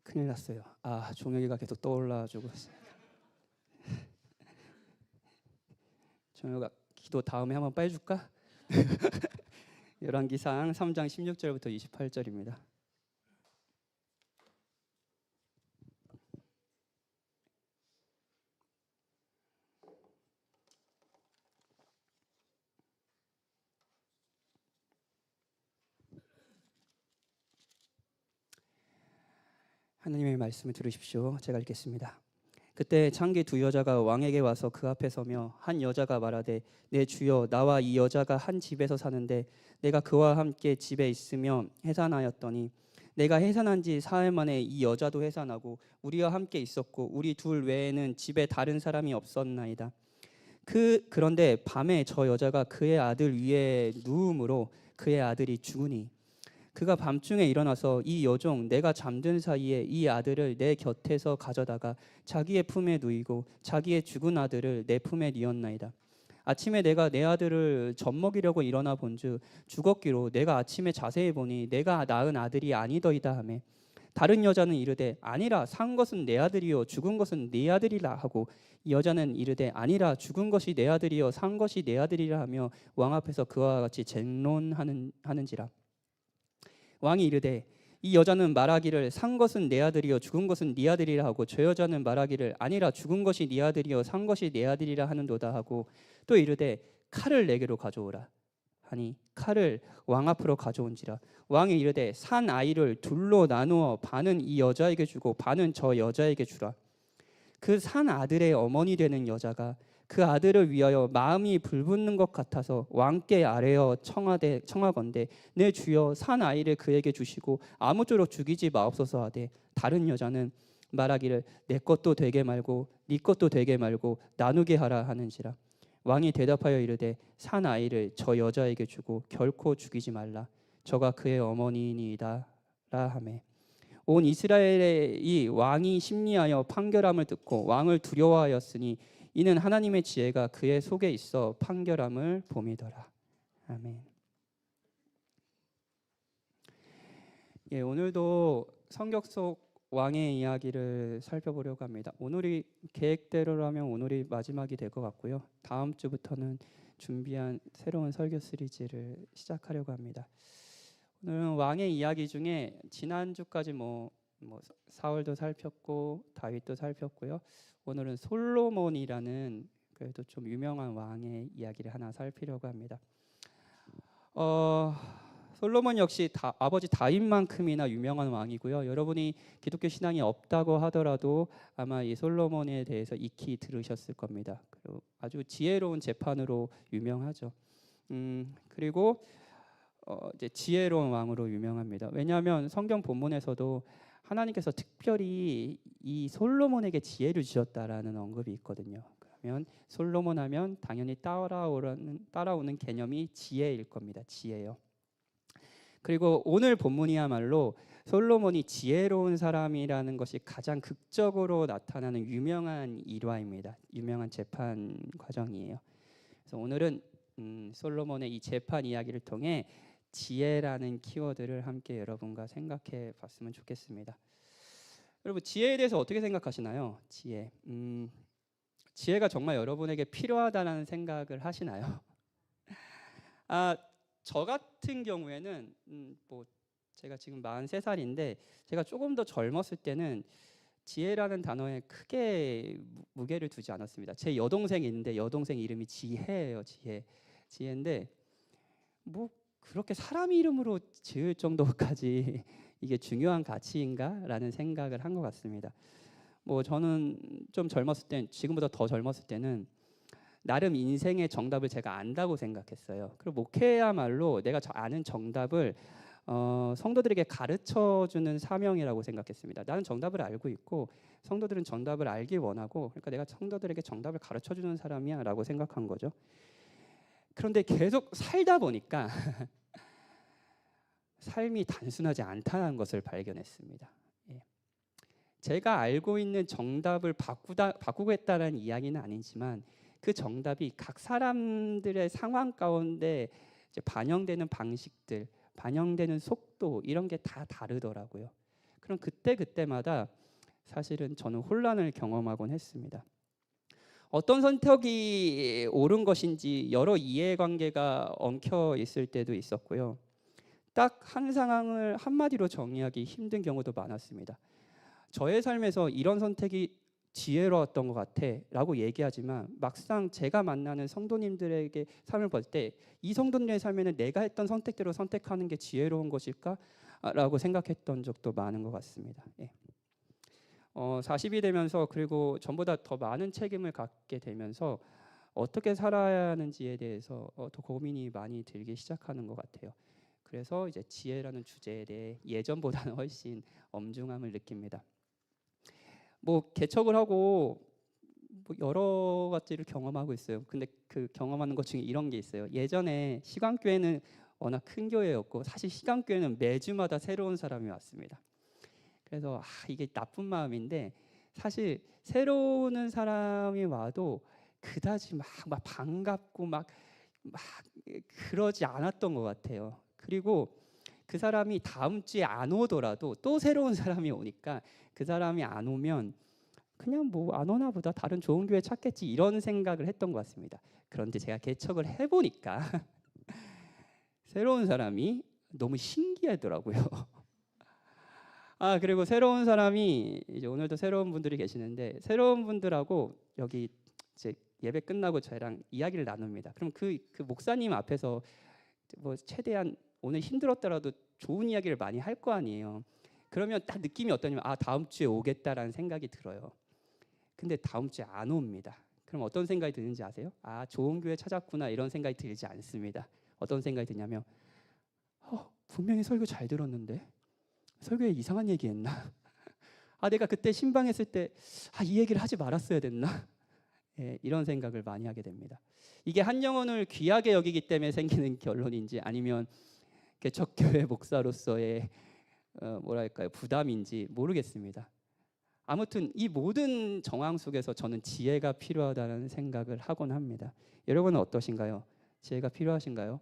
큰일 났어요. 종혁이가 계속 떠올라가지고. 종혁아, 기도 다음에 한번 빼줄까? 열왕기상 3장 16절부터 28절입니다. 하나님의 말씀을 들으십시오. 제가 읽겠습니다. 그때 창기 두 여자가 왕에게 와서 그 앞에 서며 한 여자가 말하되 내 주여 나와 이 여자가 한 집에서 사는데 내가 그와 함께 집에 있으며 해산하였더니 내가 해산한 지 사흘 만에 이 여자도 해산하고 우리와 함께 있었고 우리 둘 외에는 집에 다른 사람이 없었나이다. 그런데 밤에 저 여자가 그의 아들 위에 누움으로 그의 아들이 죽으니 그가 밤중에 일어나서 이 여종 내가 잠든 사이에 이 아들을 내 곁에서 가져다가 자기의 품에 누이고 자기의 죽은 아들을 내 품에 뉘었나이다. 아침에 내가 내 아들을 젖먹이려고 일어나 본즉 죽었기로 내가 아침에 자세히 보니 내가 낳은 아들이 아니더이다 하매 다른 여자는 이르되 아니라 산 것은 내 아들이요 죽은 것은 네 아들이라 하고 이 여자는 이르되 아니라 죽은 것이 내 아들이요 산 것이 내 아들이라 하며 왕 앞에서 그와 같이 쟁론하는지라. 왕이 이르되 이 여자는 말하기를 산 것은 내 아들이요 죽은 것은 네 아들이라 하고 저 여자는 말하기를 아니라 죽은 것이 네 아들이요 산 것이 내 아들이라 하는도다 하고 또 이르되 칼을 내게로 가져오라 하니 칼을 왕 앞으로 가져온지라. 왕이 이르되 산 아이를 둘로 나누어 반은 이 여자에게 주고 반은 저 여자에게 주라. 그 산 아들의 어머니 되는 여자가 그 아들을 위하여 마음이 불붙는 것 같아서 왕께 아뢰어 청하건대 내 주여 산 아이를 그에게 주시고 아무쪼록 죽이지 마옵소서 하되 다른 여자는 말하기를 내 것도 되게 말고 네 것도 되게 말고 나누게 하라 하는지라. 왕이 대답하여 이르되 산 아이를 저 여자에게 주고 결코 죽이지 말라 저가 그의 어머니이니이다 라 하매 온 이스라엘의 왕이 심리하여 판결함을 듣고 왕을 두려워하였으니 이는 하나님의 지혜가 그의 속에 있어 판결함을 봄이더라. 아멘. 오늘도 성경 속 왕의 이야기를 살펴보려고 합니다. 오늘이 계획대로라면 오늘이 마지막이 될 것 같고요. 다음 주부터는 준비한 새로운 설교 시리즈를 시작하려고 합니다. 오늘은 왕의 이야기 중에 지난주까지 사울도 살폈고 다윗도 살폈고요. 오늘은 솔로몬이라는 그래도 좀 유명한 왕의 이야기를 하나 살피려고 합니다. 솔로몬 역시 아버지 다윗만큼이나 유명한 왕이고요. 여러분이 기독교 신앙이 없다고 하더라도 아마 이 솔로몬에 대해서 익히 들으셨을 겁니다. 그리고 아주 지혜로운 재판으로 유명하죠. 그리고 이제 지혜로운 왕으로 유명합니다. 왜냐하면 성경 본문에서도 하나님께서 특별히 이 솔로몬에게 지혜를 주셨다라는 언급이 있거든요. 그러면 솔로몬 하면 당연히 따라오는 개념이 지혜일 겁니다. 지혜요. 그리고 오늘 본문이야말로 솔로몬이 지혜로운 사람이라는 것이 가장 극적으로 나타나는 유명한 일화입니다. 유명한 재판 과정이에요. 그래서 오늘은 솔로몬의 이 재판 이야기를 통해 지혜라는 키워드를 함께 여러분과 생각해 봤으면 좋겠습니다. 여러분 지혜에 대해서 어떻게 생각하시나요? 지혜가 정말 여러분에게 필요하다는 생각을 하시나요? 저 같은 경우에는 제가 지금 43살인데 제가 조금 더 젊었을 때는 지혜라는 단어에 크게 무게를 두지 않았습니다. 제 여동생이 있는데 여동생 이름이 지혜예요. 지혜인데 그렇게 사람 이름으로 지을 정도까지 이게 중요한 가치인가라는 생각을 한 것 같습니다. 저는 좀 젊었을 때, 지금보다 더 젊었을 때는 나름 인생의 정답을 제가 안다고 생각했어요. 그리고 목회야말로 내가 아는 정답을 성도들에게 가르쳐주는 사명이라고 생각했습니다. 나는 정답을 알고 있고 성도들은 정답을 알길 원하고 그러니까 내가 성도들에게 정답을 가르쳐주는 사람이야 라고 생각한 거죠. 그런데 계속 살다 보니까 삶이 단순하지 않다는 것을 발견했습니다. 제가 알고 있는 정답을 바꾸겠다는 이야기는 아니지만 그 정답이 각 사람들의 상황 가운데 이제 반영되는 방식들, 반영되는 속도 이런 게 다 다르더라고요. 그럼 그때마다 사실은 저는 혼란을 경험하곤 했습니다. 어떤 선택이 옳은 것인지 여러 이해관계가 엉켜 있을 때도 있었고요. 딱 한 상황을 한마디로 정의하기 힘든 경우도 많았습니다. 저의 삶에서 이런 선택이 지혜로웠던 것 같아 라고 얘기하지만 막상 제가 만나는 성도님들에게 삶을 볼 때 이 성도님의 삶에는 내가 했던 선택대로 선택하는 게 지혜로운 것일까? 라고 생각했던 적도 많은 것 같습니다. 40이 되면서 그리고 전보다 더 많은 책임을 갖게 되면서 어떻게 살아야 하는지에 대해서 더 고민이 많이 들기 시작하는 것 같아요. 그래서 이제 지혜라는 주제에 대해 예전보다는 훨씬 엄중함을 느낍니다. 뭐 개척을 하고 뭐 여러 가지를 경험하고 있어요. 근데 그 경험하는 것 중에 이런 게 있어요. 예전에 시간교회는 워낙 큰 교회였고 사실 시간교회는 매주마다 새로운 사람이 왔습니다. 그래서 이게 나쁜 마음인데 사실 새로운 사람이 와도 그다지 막 반갑고 막 그러지 않았던 것 같아요. 그리고 그 사람이 다음 주에 안 오더라도 또 새로운 사람이 오니까 그 사람이 안 오면 그냥 뭐 안 오나 보다 다른 좋은 교회 찾겠지 이런 생각을 했던 것 같습니다. 그런데 제가 개척을 해보니까 새로운 사람이 너무 신기하더라고요. 그리고 새로운 사람이 이제 오늘도 새로운 분들이 계시는데 새로운 분들하고 여기 이제 예배 끝나고 저랑 이야기를 나눕니다. 그럼 그 목사님 앞에서 뭐 최대한 오늘 힘들었더라도 좋은 이야기를 많이 할 거 아니에요. 그러면 딱 느낌이 어떠냐면 다음 주에 오겠다라는 생각이 들어요. 근데 다음 주에 안 옵니다. 그럼 어떤 생각이 드는지 아세요? 좋은 교회 찾았구나 이런 생각이 들지 않습니다. 어떤 생각이 드냐면 분명히 설교 잘 들었는데 설교에 이상한 얘기했나? 내가 그때 신방했을 때 이 얘기를 하지 말았어야 됐나? 이런 생각을 많이 하게 됩니다. 이게 한 영혼을 귀하게 여기기 때문에 생기는 결론인지 아니면 개척교회 목사로서의 뭐랄까요 부담인지 모르겠습니다. 아무튼 이 모든 정황 속에서 저는 지혜가 필요하다는 생각을 하곤 합니다. 여러분은 어떠신가요? 지혜가 필요하신가요?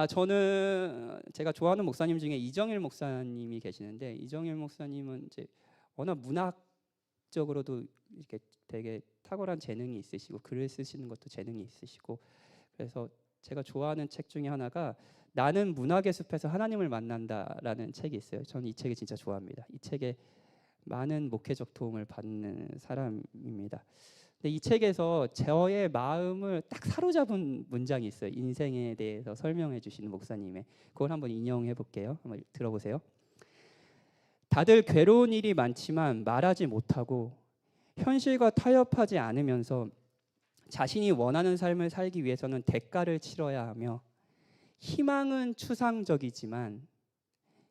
저는 제가 좋아하는 목사님 중에 이정일 목사님이 계시는데 이정일 목사님은 이제 워낙 문학적으로도 이렇게 되게 탁월한 재능이 있으시고 글을 쓰시는 것도 재능이 있으시고 그래서 제가 좋아하는 책 중에 하나가 나는 문학의 숲에서 하나님을 만난다라는 책이 있어요. 저는 이 책을 진짜 좋아합니다. 이 책에 많은 목회적 도움을 받는 사람입니다. 근데 이 책에서 저의 마음을 딱 사로잡은 문장이 있어요. 인생에 대해서 설명해 주시는 목사님의 그걸 한번 인용해 볼게요. 한번 들어보세요. 다들 괴로운 일이 많지만 말하지 못하고 현실과 타협하지 않으면서 자신이 원하는 삶을 살기 위해서는 대가를 치러야 하며 희망은 추상적이지만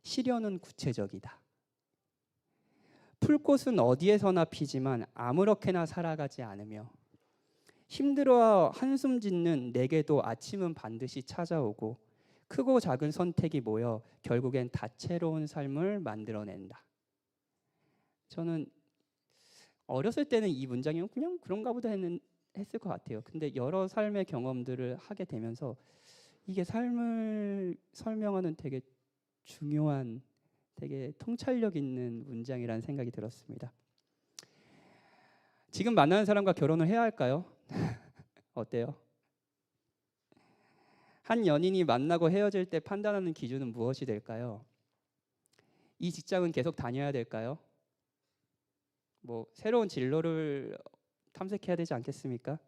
실현은 구체적이다. 풀꽃은 어디에서나 피지만 아무렇게나 살아가지 않으며 힘들어 한숨 짓는 내게도 아침은 반드시 찾아오고 크고 작은 선택이 모여 결국엔 다채로운 삶을 만들어낸다. 저는 어렸을 때는 이 문장이 그냥 그런가 보다 했을 것 같아요. 근데 여러 삶의 경험들을 하게 되면서 이게 삶을 설명하는 되게 중요한 되게 통찰력 있는 문장이라는 생각이 들었습니다. 지금 만나는 사람과 결혼을 해야 할까요? 어때요? 한 연인이 만나고 헤어질 때 판단하는 기준은 무엇이 될까요? 이 직장은 계속 다녀야 될까요? 뭐 새로운 진로를 탐색해야 되지 않겠습니까?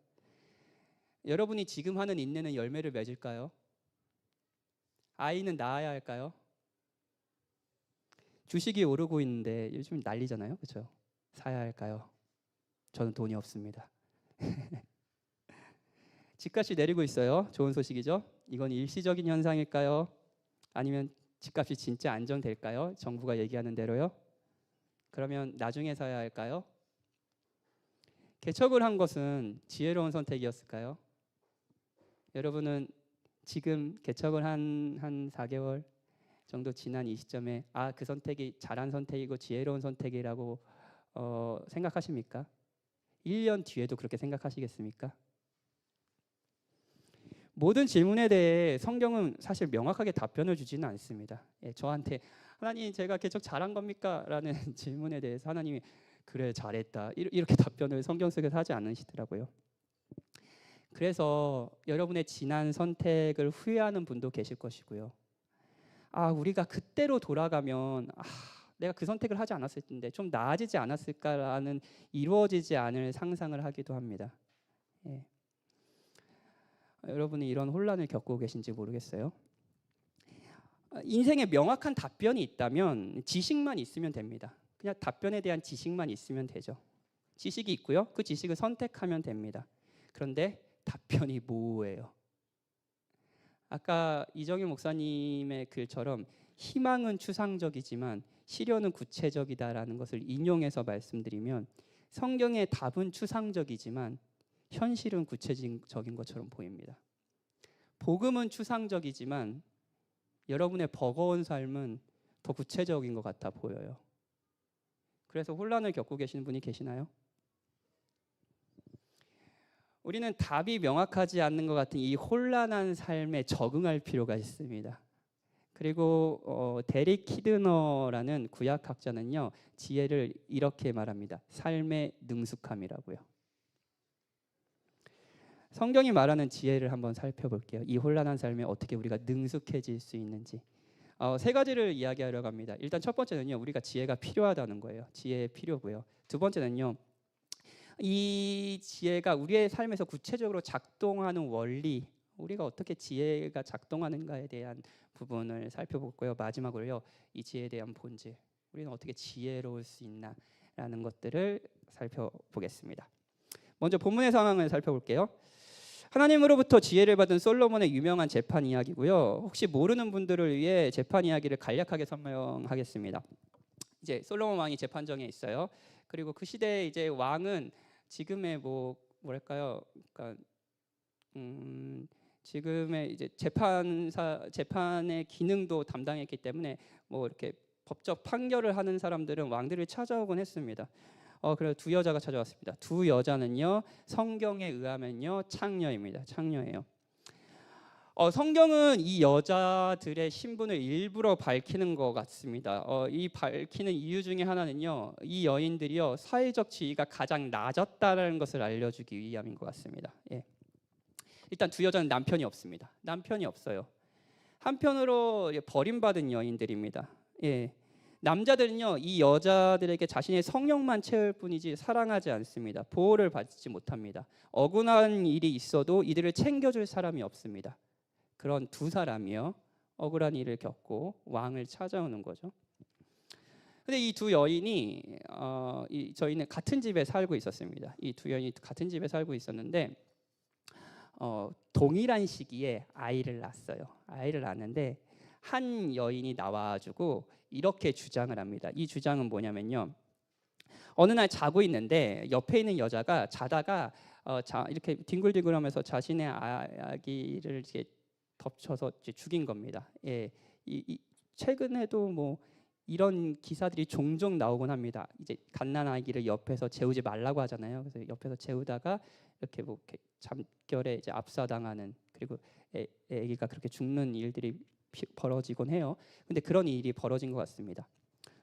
여러분이 지금 하는 인내는 열매를 맺을까요? 아이는 낳아야 할까요? 주식이 오르고 있는데 요즘 난리잖아요. 그렇죠? 사야 할까요? 저는 돈이 없습니다. 집값이 내리고 있어요. 좋은 소식이죠? 이건 일시적인 현상일까요? 아니면 집값이 진짜 안정될까요? 정부가 얘기하는 대로요? 그러면 나중에 사야 할까요? 개척을 한 것은 지혜로운 선택이었을까요? 여러분은 지금 개척을 한 4개월 정도 지난 이 시점에 그 선택이 잘한 선택이고 지혜로운 선택이라고 생각하십니까? 1년 뒤에도 그렇게 생각하시겠습니까? 모든 질문에 대해 성경은 사실 명확하게 답변을 주지는 않습니다. 예, 저한테 하나님 제가 개척 잘한 겁니까? 라는 질문에 대해서 하나님이 그래 잘했다 이렇게 답변을 성경 속에서 하지 않으시더라고요. 그래서 여러분의 지난 선택을 후회하는 분도 계실 것이고요. 우리가 그때로 돌아가면 내가 그 선택을 하지 않았을 텐데 좀 나아지지 않았을까라는 이루어지지 않을 상상을 하기도 합니다. 예. 여러분이 이런 혼란을 겪고 계신지 모르겠어요. 인생에 명확한 답변이 있다면 지식만 있으면 됩니다. 그냥 답변에 대한 지식만 있으면 되죠. 지식이 있고요. 그 지식을 선택하면 됩니다. 그런데 답변이 모호해요. 아까 이정희 목사님의 글처럼 희망은 추상적이지만 시련은 구체적이다라는 것을 인용해서 말씀드리면 성경의 답은 추상적이지만 현실은 구체적인 것처럼 보입니다. 복음은 추상적이지만 여러분의 버거운 삶은 더 구체적인 것 같아 보여요. 그래서 혼란을 겪고 계시는 분이 계시나요? 우리는 답이 명확하지 않는 것 같은 이 혼란한 삶에 적응할 필요가 있습니다. 그리고 데릭 키드너라는 구약학자는요, 지혜를 이렇게 말합니다. 삶의 능숙함이라고요. 성경이 말하는 지혜를 한번 살펴볼게요. 이 혼란한 삶에 어떻게 우리가 능숙해질 수 있는지. 세 가지를 이야기하려고 합니다. 일단 첫 번째는요, 우리가 지혜가 필요하다는 거예요. 지혜 필요고요. 두 번째는요, 이 지혜가 우리의 삶에서 구체적으로 작동하는 원리, 우리가 어떻게 지혜가 작동하는가에 대한 부분을 살펴보고요. 마지막으로요, 이 지혜에 대한 본질, 우리는 어떻게 지혜로울 수 있나라는 것들을 살펴보겠습니다. 먼저 본문의 상황을 살펴볼게요. 하나님으로부터 지혜를 받은 솔로몬의 유명한 재판 이야기고요. 혹시 모르는 분들을 위해 재판 이야기를 간략하게 설명하겠습니다. 이제 솔로몬 왕이 재판정에 있어요. 그리고 그 시대에 이제 왕은 지금의 뭐랄까요? 그러니까 지금의 이제 재판의 기능도 담당했기 때문에 뭐 이렇게 법적 판결을 하는 사람들은 왕들을 찾아오곤 했습니다. 그래서 두 여자가 찾아왔습니다. 두 여자는요, 성경에 의하면요, 창녀입니다. 창녀예요. 성경은 이 여자들의 신분을 일부러 밝히는 것 같습니다. 이 밝히는 이유 중에 하나는요, 이 여인들이요, 사회적 지위가 가장 낮았다는 것을 알려주기 위함인 것 같습니다. 예. 일단 두 여자는 남편이 없습니다. 남편이 없어요. 한편으로 버림받은 여인들입니다. 예. 남자들은요, 이 여자들에게 자신의 성욕만 채울 뿐이지 사랑하지 않습니다. 보호를 받지 못합니다. 억울한 일이 있어도 이들을 챙겨줄 사람이 없습니다. 그런 두 사람이요, 억울한 일을 겪고 왕을 찾아오는 거죠. 근데 이 두 여인이 저희는 같은 집에 살고 있었습니다. 이 두 여인이 같은 집에 살고 있었는데 동일한 시기에 아이를 낳았어요. 아이를 낳았는데 한 여인이 나와가지고 이렇게 주장을 합니다. 이 주장은 뭐냐면요, 어느 날 자고 있는데 옆에 있는 여자가 자다가 이렇게 뒹굴뒹굴하면서 자신의 아기를 이렇게 덮쳐서 죽인 겁니다. 예, 최근에도 뭐 이런 기사들이 종종 나오곤 합니다. 이제 갓난 아기를 옆에서 재우지 말라고 하잖아요. 그래서 옆에서 재우다가 이렇게 뭐 이렇게 잠결에 이제 압사당하는, 그리고 아기가 그렇게 죽는 일들이 벌어지곤 해요. 근데 그런 일이 벌어진 것 같습니다.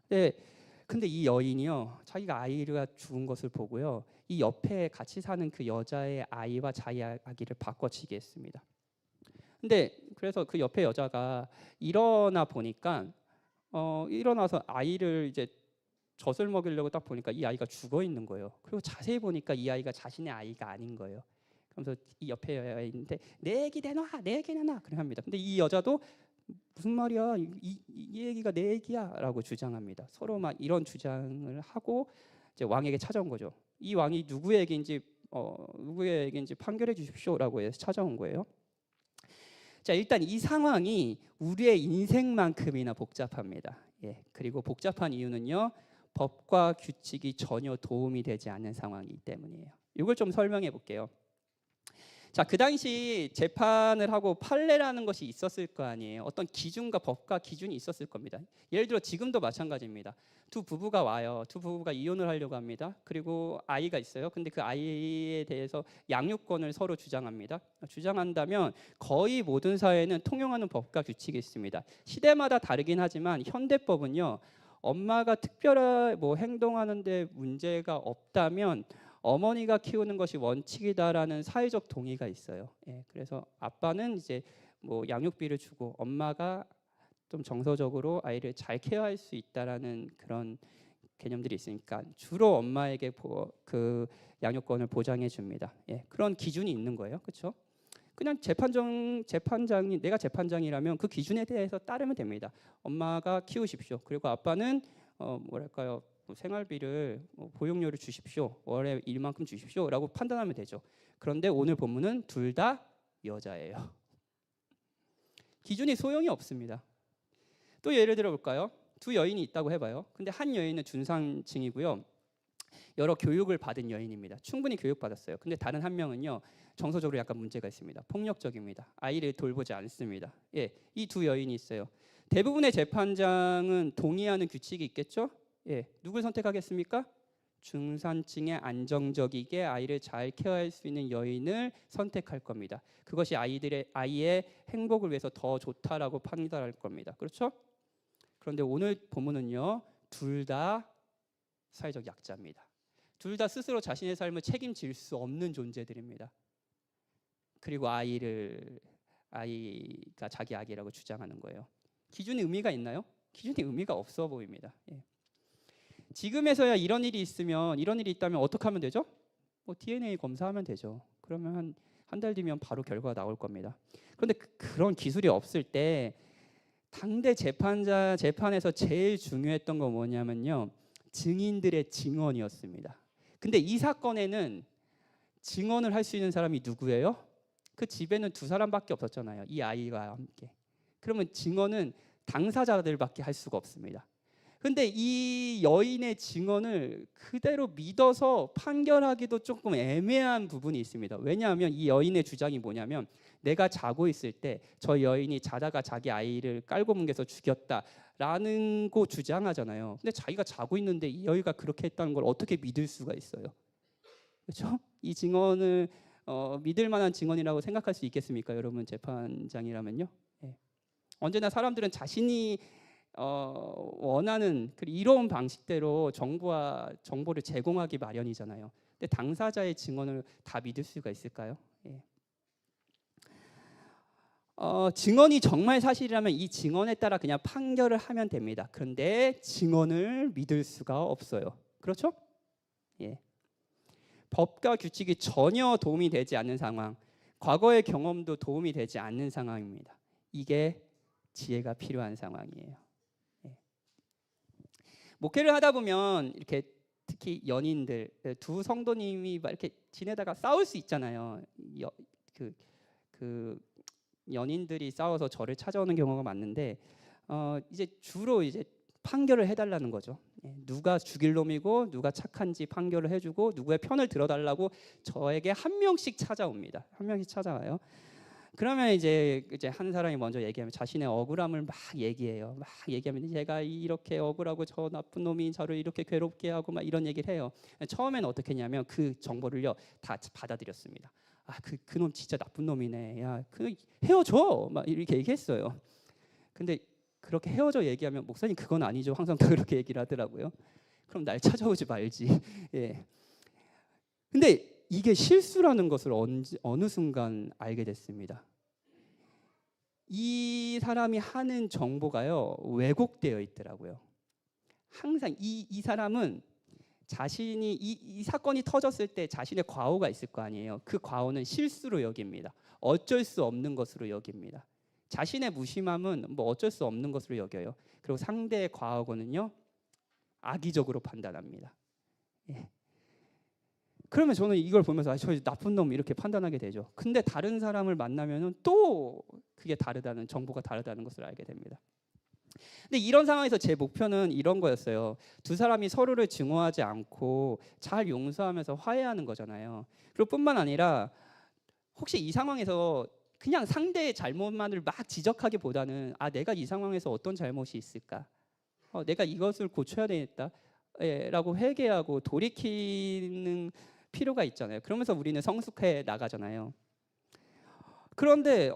근데 이 여인이요, 자기가 아이가 죽은 것을 보고요, 이 옆에 같이 사는 그 여자의 아이와 자기 아기를 바꿔치기 했습니다. 근데 그래서 그 옆에 여자가 일어나 보니까 일어나서 아이를 이제 젖을 먹이려고 딱 보니까 이 아이가 죽어 있는 거예요. 그리고 자세히 보니까 이 아이가 자신의 아이가 아닌 거예요. 그러면서 이 옆에 여자인데 내 애기 내놔, 내 애기 내놔 그렇게 합니다. 근데 이 여자도 무슨 말이야, 이 애기가 내 애기야라고 주장합니다. 서로 막 이런 주장을 하고 이제 왕에게 찾아온 거죠. 이 왕이 누구의 애기인지 판결해 주십시오라고 해서 찾아온 거예요. 자, 일단 이 상황이 우리의 인생만큼이나 복잡합니다. 예, 그리고 복잡한 이유는요, 법과 규칙이 전혀 도움이 되지 않는 상황이기 때문이에요. 이걸 좀 설명해 볼게요. 자, 그 당시 재판을 하고 판례라는 것이 있었을 거 아니에요. 어떤 기준과 법과 기준이 있었을 겁니다. 예를 들어 지금도 마찬가지입니다. 두 부부가 와요. 두 부부가 이혼을 하려고 합니다. 그리고 아이가 있어요. 근데 그 아이에 대해서 양육권을 서로 주장합니다. 주장한다면 거의 모든 사회는 통용하는 법과 규칙이 있습니다. 시대마다 다르긴 하지만 현대법은요. 엄마가 특별한 행동하는데 문제가 없다면 어머니가 키우는 것이 원칙이다라는 사회적 동의가 있어요. 예, 그래서 아빠는 이제 양육비를 주고 엄마가 좀 정서적으로 아이를 잘 케어할 수 있다라는 그런 개념들이 있으니까 주로 엄마에게 그 양육권을 보장해 줍니다. 예, 그런 기준이 있는 거예요, 그렇죠? 그냥 재판장이 내가 재판장이라면 그 기준에 대해서 따르면 됩니다. 엄마가 키우십시오. 그리고 아빠는 생활비를 보육료를 주십시오. 월에 일만큼 주십시오라고 판단하면 되죠. 그런데 오늘 본문은 둘 다 여자예요. 기준이 소용이 없습니다. 또 예를 들어 볼까요? 두 여인이 있다고 해봐요. 근데 한 여인은 중산층이고요. 여러 교육을 받은 여인입니다. 충분히 교육받았어요. 근데 다른 한 명은요. 정서적으로 약간 문제가 있습니다. 폭력적입니다. 아이를 돌보지 않습니다. 예, 이 두 여인이 있어요. 대부분의 재판장은 동의하는 규칙이 있겠죠? 예, 누굴 선택하겠습니까? 중산층의 안정적이게 아이를 잘 케어할 수 있는 여인을 선택할 겁니다. 그것이 아이의 행복을 위해서 더 좋다라고 판단할 겁니다. 그렇죠? 그런데 오늘 본문은요, 둘 다 사회적 약자입니다. 둘 다 스스로 자신의 삶을 책임질 수 없는 존재들입니다. 그리고 아이가 자기 아기라고 주장하는 거예요. 기준이 의미가 있나요? 기준이 의미가 없어 보입니다. 예. 지금에서야 이런 일이 있다면 어떻게 하면 되죠? DNA 검사하면 되죠. 그러면 한 달 뒤면 바로 결과가 나올 겁니다. 그런데 그런 기술이 없을 때 당대 재판에서 제일 중요했던 건 뭐냐면요. 증인들의 증언이었습니다. 근데 이 사건에는 증언을 할 수 있는 사람이 누구예요? 그 집에는 두 사람밖에 없었잖아요. 이 아이와 함께. 그러면 증언은 당사자들밖에 할 수가 없습니다. 근데 이 여인의 증언을 그대로 믿어서 판결하기도 조금 애매한 부분이 있습니다. 왜냐하면 이 여인의 주장이 뭐냐면 내가 자고 있을 때 저 여인이 자다가 자기 아이를 깔고 뭉개서 죽였다라는 거 주장하잖아요. 근데 자기가 자고 있는데 이 여인가 그렇게 했다는 걸 어떻게 믿을 수가 있어요? 그렇죠? 이 증언을 믿을 만한 증언이라고 생각할 수 있겠습니까? 여러분 재판장이라면요. 예. 언제나 사람들은 자신이 원하는 이로운 방식대로 정보를 제공하기 마련이잖아요. 근데 당사자의 증언을 다 믿을 수가 있을까요? 예. 증언이 정말 사실이라면 이 증언에 따라 그냥 판결을 하면 됩니다. 그런데 증언을 믿을 수가 없어요. 그렇죠? 예. 법과 규칙이 전혀 도움이 되지 않는 상황, 과거의 경험도 도움이 되지 않는 상황입니다. 이게 지혜가 필요한 상황이에요. 예. 목회를 하다 보면 이렇게 특히 연인들, 두 성도님이 막 이렇게 지내다가 싸울 수 있잖아요. 그 연인들이 싸워서 저를 찾아오는 경우가 많은데 이제 주로 이제 판결을 해달라는 거죠. 누가 죽일 놈이고 누가 착한지 판결을 해주고 누구의 편을 들어달라고 저에게 한 명씩 찾아옵니다. 한 명씩 찾아와요. 그러면 이제 한 사람이 먼저 얘기하면 자신의 억울함을 막 얘기해요. 막 얘기하면 제가 이렇게 억울하고 저 나쁜 놈이 저를 이렇게 괴롭게 하고 막 이런 얘기를 해요. 처음에는 어떻게 했냐면 그 정보를요 다 받아들였습니다. 그 놈 진짜 나쁜 놈이네. 야, 헤어져. 막 이렇게 얘기했어요. 근데 그렇게 헤어져 얘기하면 목사님 그건 아니죠. 항상 또 그렇게 얘기를 하더라고요. 그럼 날 찾아오지 말지. 예. 근데 이게 실수라는 것을 어느 순간 알게 됐습니다. 이 사람이 하는 정보가요 왜곡되어 있더라고요. 항상 이 사람은 자신이 이 사건이 터졌을 때 자신의 과오가 있을 거 아니에요. 그 과오는 실수로 여깁니다. 어쩔 수 없는 것으로 여깁니다. 자신의 무심함은 어쩔 수 없는 것으로 여겨요. 그리고 상대의 과오는요 악의적으로 판단합니다. 예. 그러면 저는 이걸 보면서 저 나쁜 놈 이렇게 판단하게 되죠. 근데 다른 사람을 만나면은 또 그게 정보가 다르다는 것을 알게 됩니다. 근데 이런 상황에서 제 목표는 이런 거였어요. 두 사람이 서로를 증오하지 않고 잘 용서하면서 화해하는 거잖아요. 그리고 뿐만 아니라 혹시 이 상황에서 그냥 상대의 잘못만을 막 지적하기보다는 내가 이 상황에서 어떤 잘못이 있을까? 내가 이것을 고쳐야 되겠다. 라고 회개하고 돌이키는 필요가 있잖아요. 그러면서 우리는 성숙해 나가잖아요. 그런데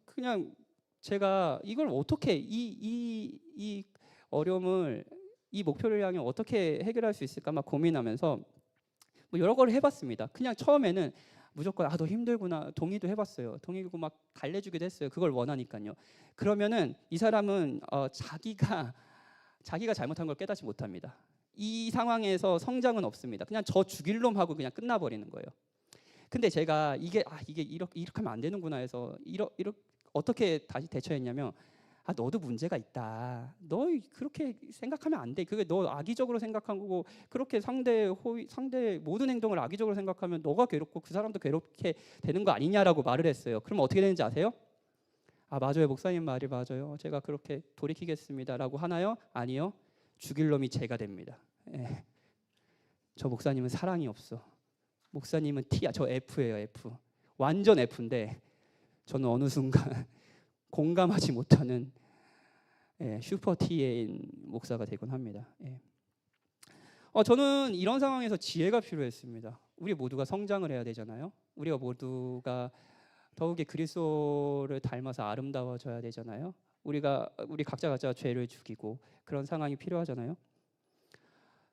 그냥 제가 이걸 어떻게 이 어려움을 이 목표를 향해 어떻게 해결할 수 있을까 막 고민하면서 뭐 여러 걸 해봤습니다. 그냥 처음에는 무조건 너 힘들구나 동의도 해봤어요. 동의고 막 달래주기도 했어요. 그걸 원하니까요. 그러면은 이 사람은 자기가 잘못한 걸 깨닫지 못합니다. 이 상황에서 성장은 없습니다. 그냥 저 죽일 놈 하고 그냥 끝나버리는 거예요. 근데 제가 이게 이렇게 하면 안 되는구나 해서 어떻게 다시 대처했냐면 너도 문제가 있다. 너 그렇게 생각하면 안 돼. 그게 너 악의적으로 생각한 거고 그렇게 상대 모든 행동을 악의적으로 생각하면 너가 괴롭고 그 사람도 괴롭게 되는 거 아니냐라고 말을 했어요. 그럼 어떻게 되는지 아세요? 맞아요. 목사님 말이 맞아요. 제가 그렇게 돌이키겠습니다라고 하나요? 아니요. 죽일 놈이 제가 됩니다. 예. 저 목사님은 사랑이 없어. 목사님은 T야. 저 F예요. F. 완전 F인데 저는 어느 순간 공감하지 못하는 슈퍼 T인 목사가 되곤 합니다. 저는 이런 상황에서 지혜가 필요했습니다. 우리 모두가 성장을 해야 되잖아요. 우리가 모두가 더욱이 그리스도를 닮아서 아름다워져야 되잖아요. 우리 각자 죄를 죽이고 그런 상황이 필요하잖아요.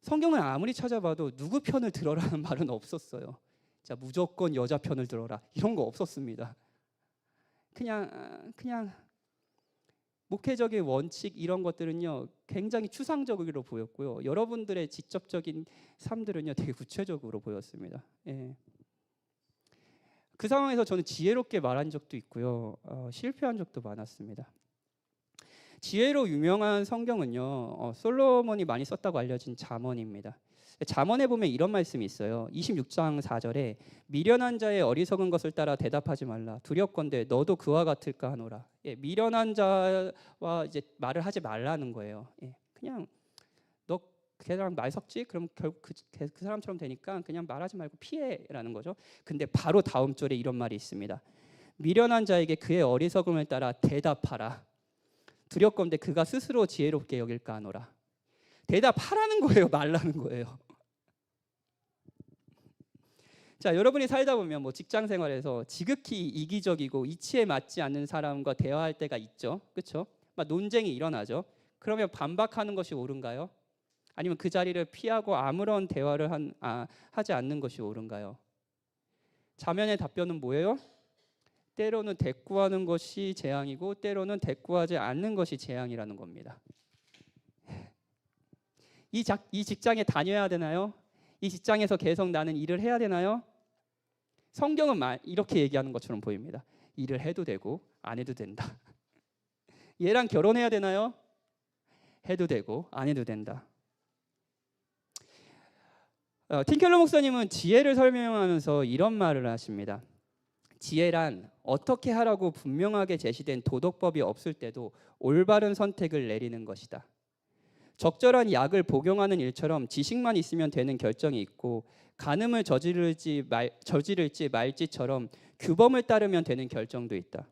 성경을 아무리 찾아봐도 누구 편을 들어라는 말은 없었어요. 자, 무조건 여자 편을 들어라 이런 거 없었습니다. 그냥 목회적인 원칙 이런 것들은요 굉장히 추상적으로 보였고요. 여러분들의 직접적인 삶들은요 되게 구체적으로 보였습니다. 그 상황에서 저는 지혜롭게 말한 적도 있고요. 실패한 적도 많았습니다. 지혜로 유명한 성경은요. 솔로몬이 많이 썼다고 알려진 잠언입니다. 잠언에 보면 이런 말씀이 있어요. 26장 4절에 미련한 자의 어리석은 것을 따라 대답하지 말라. 두렵건대 너도 그와 같을까 하노라. 미련한 자와 이제 말을 하지 말라는 거예요. 그냥 너 걔랑 말 섞지? 그럼 결국 그 사람처럼 되니까 그냥 말하지 말고 피해라는 거죠. 근데 바로 다음 절에 이런 말이 있습니다. 미련한 자에게 그의 어리석음을 따라 대답하라. 두렵건대 그가 스스로 지혜롭게 여길까 하노라. 대답하라는 거예요, 말라는 거예요. 자, 여러분이 살다 보면 뭐 직장 생활에서 지극히 이기적이고 이치에 맞지 않는 사람과 대화할 때가 있죠, 그렇죠? 막 논쟁이 일어나죠. 그러면 반박하는 것이 옳은가요? 아니면 그 자리를 피하고 아무런 대화를 하지 않는 것이 옳은가요? 자면의 답변은 뭐예요? 때로는 대꾸하는 것이 재앙이고 때로는 대꾸하지 않는 것이 재앙이라는 겁니다. 이 직장에 다녀야 되나요? 이 직장에서 계속 나는 일을 해야 되나요? 성경은 이렇게 얘기하는 것처럼 보입니다. 일을 해도 되고 안 해도 된다. 얘랑 결혼해야 되나요? 해도 되고 안 해도 된다. 틴켈러 목사님은 지혜를 설명하면서 이런 말을 하십니다. 지혜란 어떻게 하라고 분명하게 제시된 도덕법이 없을 때도 올바른 선택을 내리는 것이다. 적절한 약을 복용하는 일처럼 지식만 있으면 되는 결정이 있고 간음을 저지를지 말지처럼 규범을 따르면 되는 결정도 있다.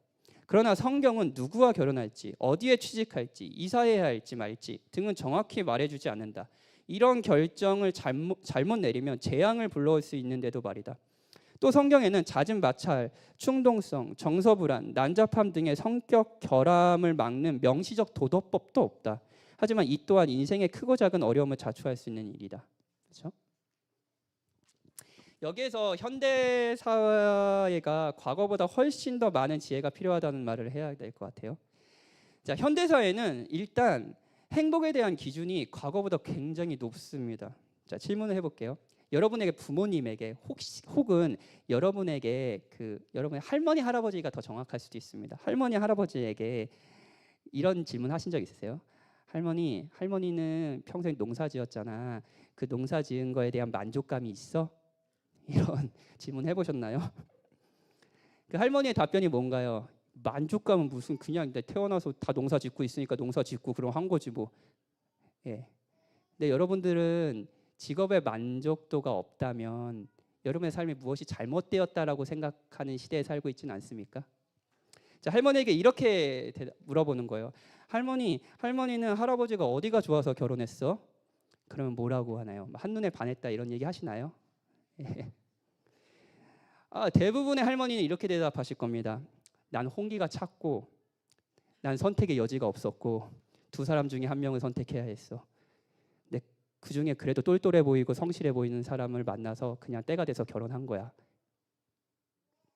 그러나 성경은 누구와 결혼할지, 어디에 취직할지, 이사해야 할지 말지 등은 정확히 말해주지 않는다. 이런 결정을 잘못 내리면 재앙을 불러올 수 있는데도 말이다. 또 성경에는 잦은 마찰, 충동성, 정서불안, 난잡함 등의 성격 결함을 막는 명시적 도덕법도 없다. 하지만 이 또한 인생의 크고 작은 어려움을 자초할 수 있는 일이다. 그렇죠? 여기에서 현대 사회가 과거보다 훨씬 더 많은 지혜가 필요하다는 말을 해야 될 것 같아요. 자, 현대 사회는 일단 행복에 대한 기준이 과거보다 굉장히 높습니다. 자, 질문을 해볼게요. 여러분에게 부모님에게 혹은 여러분에게 여러분의 할머니 할아버지가 더 정확할 수도 있습니다. 할머니 할아버지에게 이런 질문 하신 적 있으세요? 할머니는 평생 농사 지었잖아. 그 농사 지은 거에 대한 만족감이 있어? 이런 질문 해보셨나요? 그 할머니의 답변이 뭔가요? 만족감은 무슨, 그냥 내 태어나서 다 농사 짓고 있으니까 농사 짓고 그럼 한 거지 뭐. 근데 여러분들은 직업의 만족도가 없다면 여러분의 삶이 무엇이 잘못되었다라고 생각하는 시대에 살고 있지는 않습니까? 자, 할머니에게 이렇게 물어보는 거예요. 할머니는 할아버지가 어디가 좋아서 결혼했어? 그러면 뭐라고 하나요? 한눈에 반했다 이런 얘기 하시나요? 대부분의 할머니는 이렇게 대답하실 겁니다. 난 홍기가 찼고 난 선택의 여지가 없었고 두 사람 중에 한 명을 선택해야 했어. 근데 그중에 그래도 똘똘해 보이고 성실해 보이는 사람을 만나서 그냥 때가 돼서 결혼한 거야.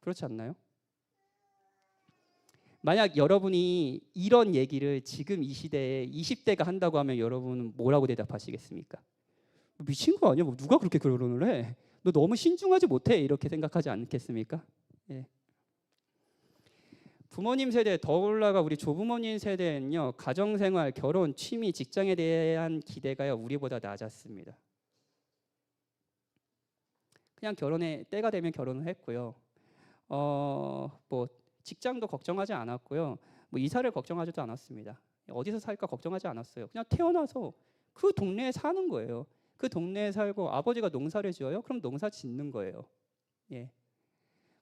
그렇지 않나요? 만약 여러분이 이런 얘기를 지금 이 시대에 20대가 한다고 하면 여러분은 뭐라고 대답하시겠습니까? 미친 거 아니야? 누가 그렇게 결혼을 해? 너 너무 신중하지 못해? 이렇게 생각하지 않겠습니까? 예. 부모님 세대 더 올라가 우리 조부모님 세대는요, 가정생활, 결혼, 취미, 직장에 대한 기대가 우리보다 낮았습니다. 그냥 결혼에 때가 되면 결혼을 했고요. 뭐 직장도 걱정하지 않았고요. 뭐 이사를 걱정하지도 않았습니다. 어디서 살까 걱정하지 않았어요. 그냥 태어나서 그 동네에 사는 거예요. 그 동네에 살고 아버지가 농사를 지어요. 그럼 농사 짓는 거예요. 예.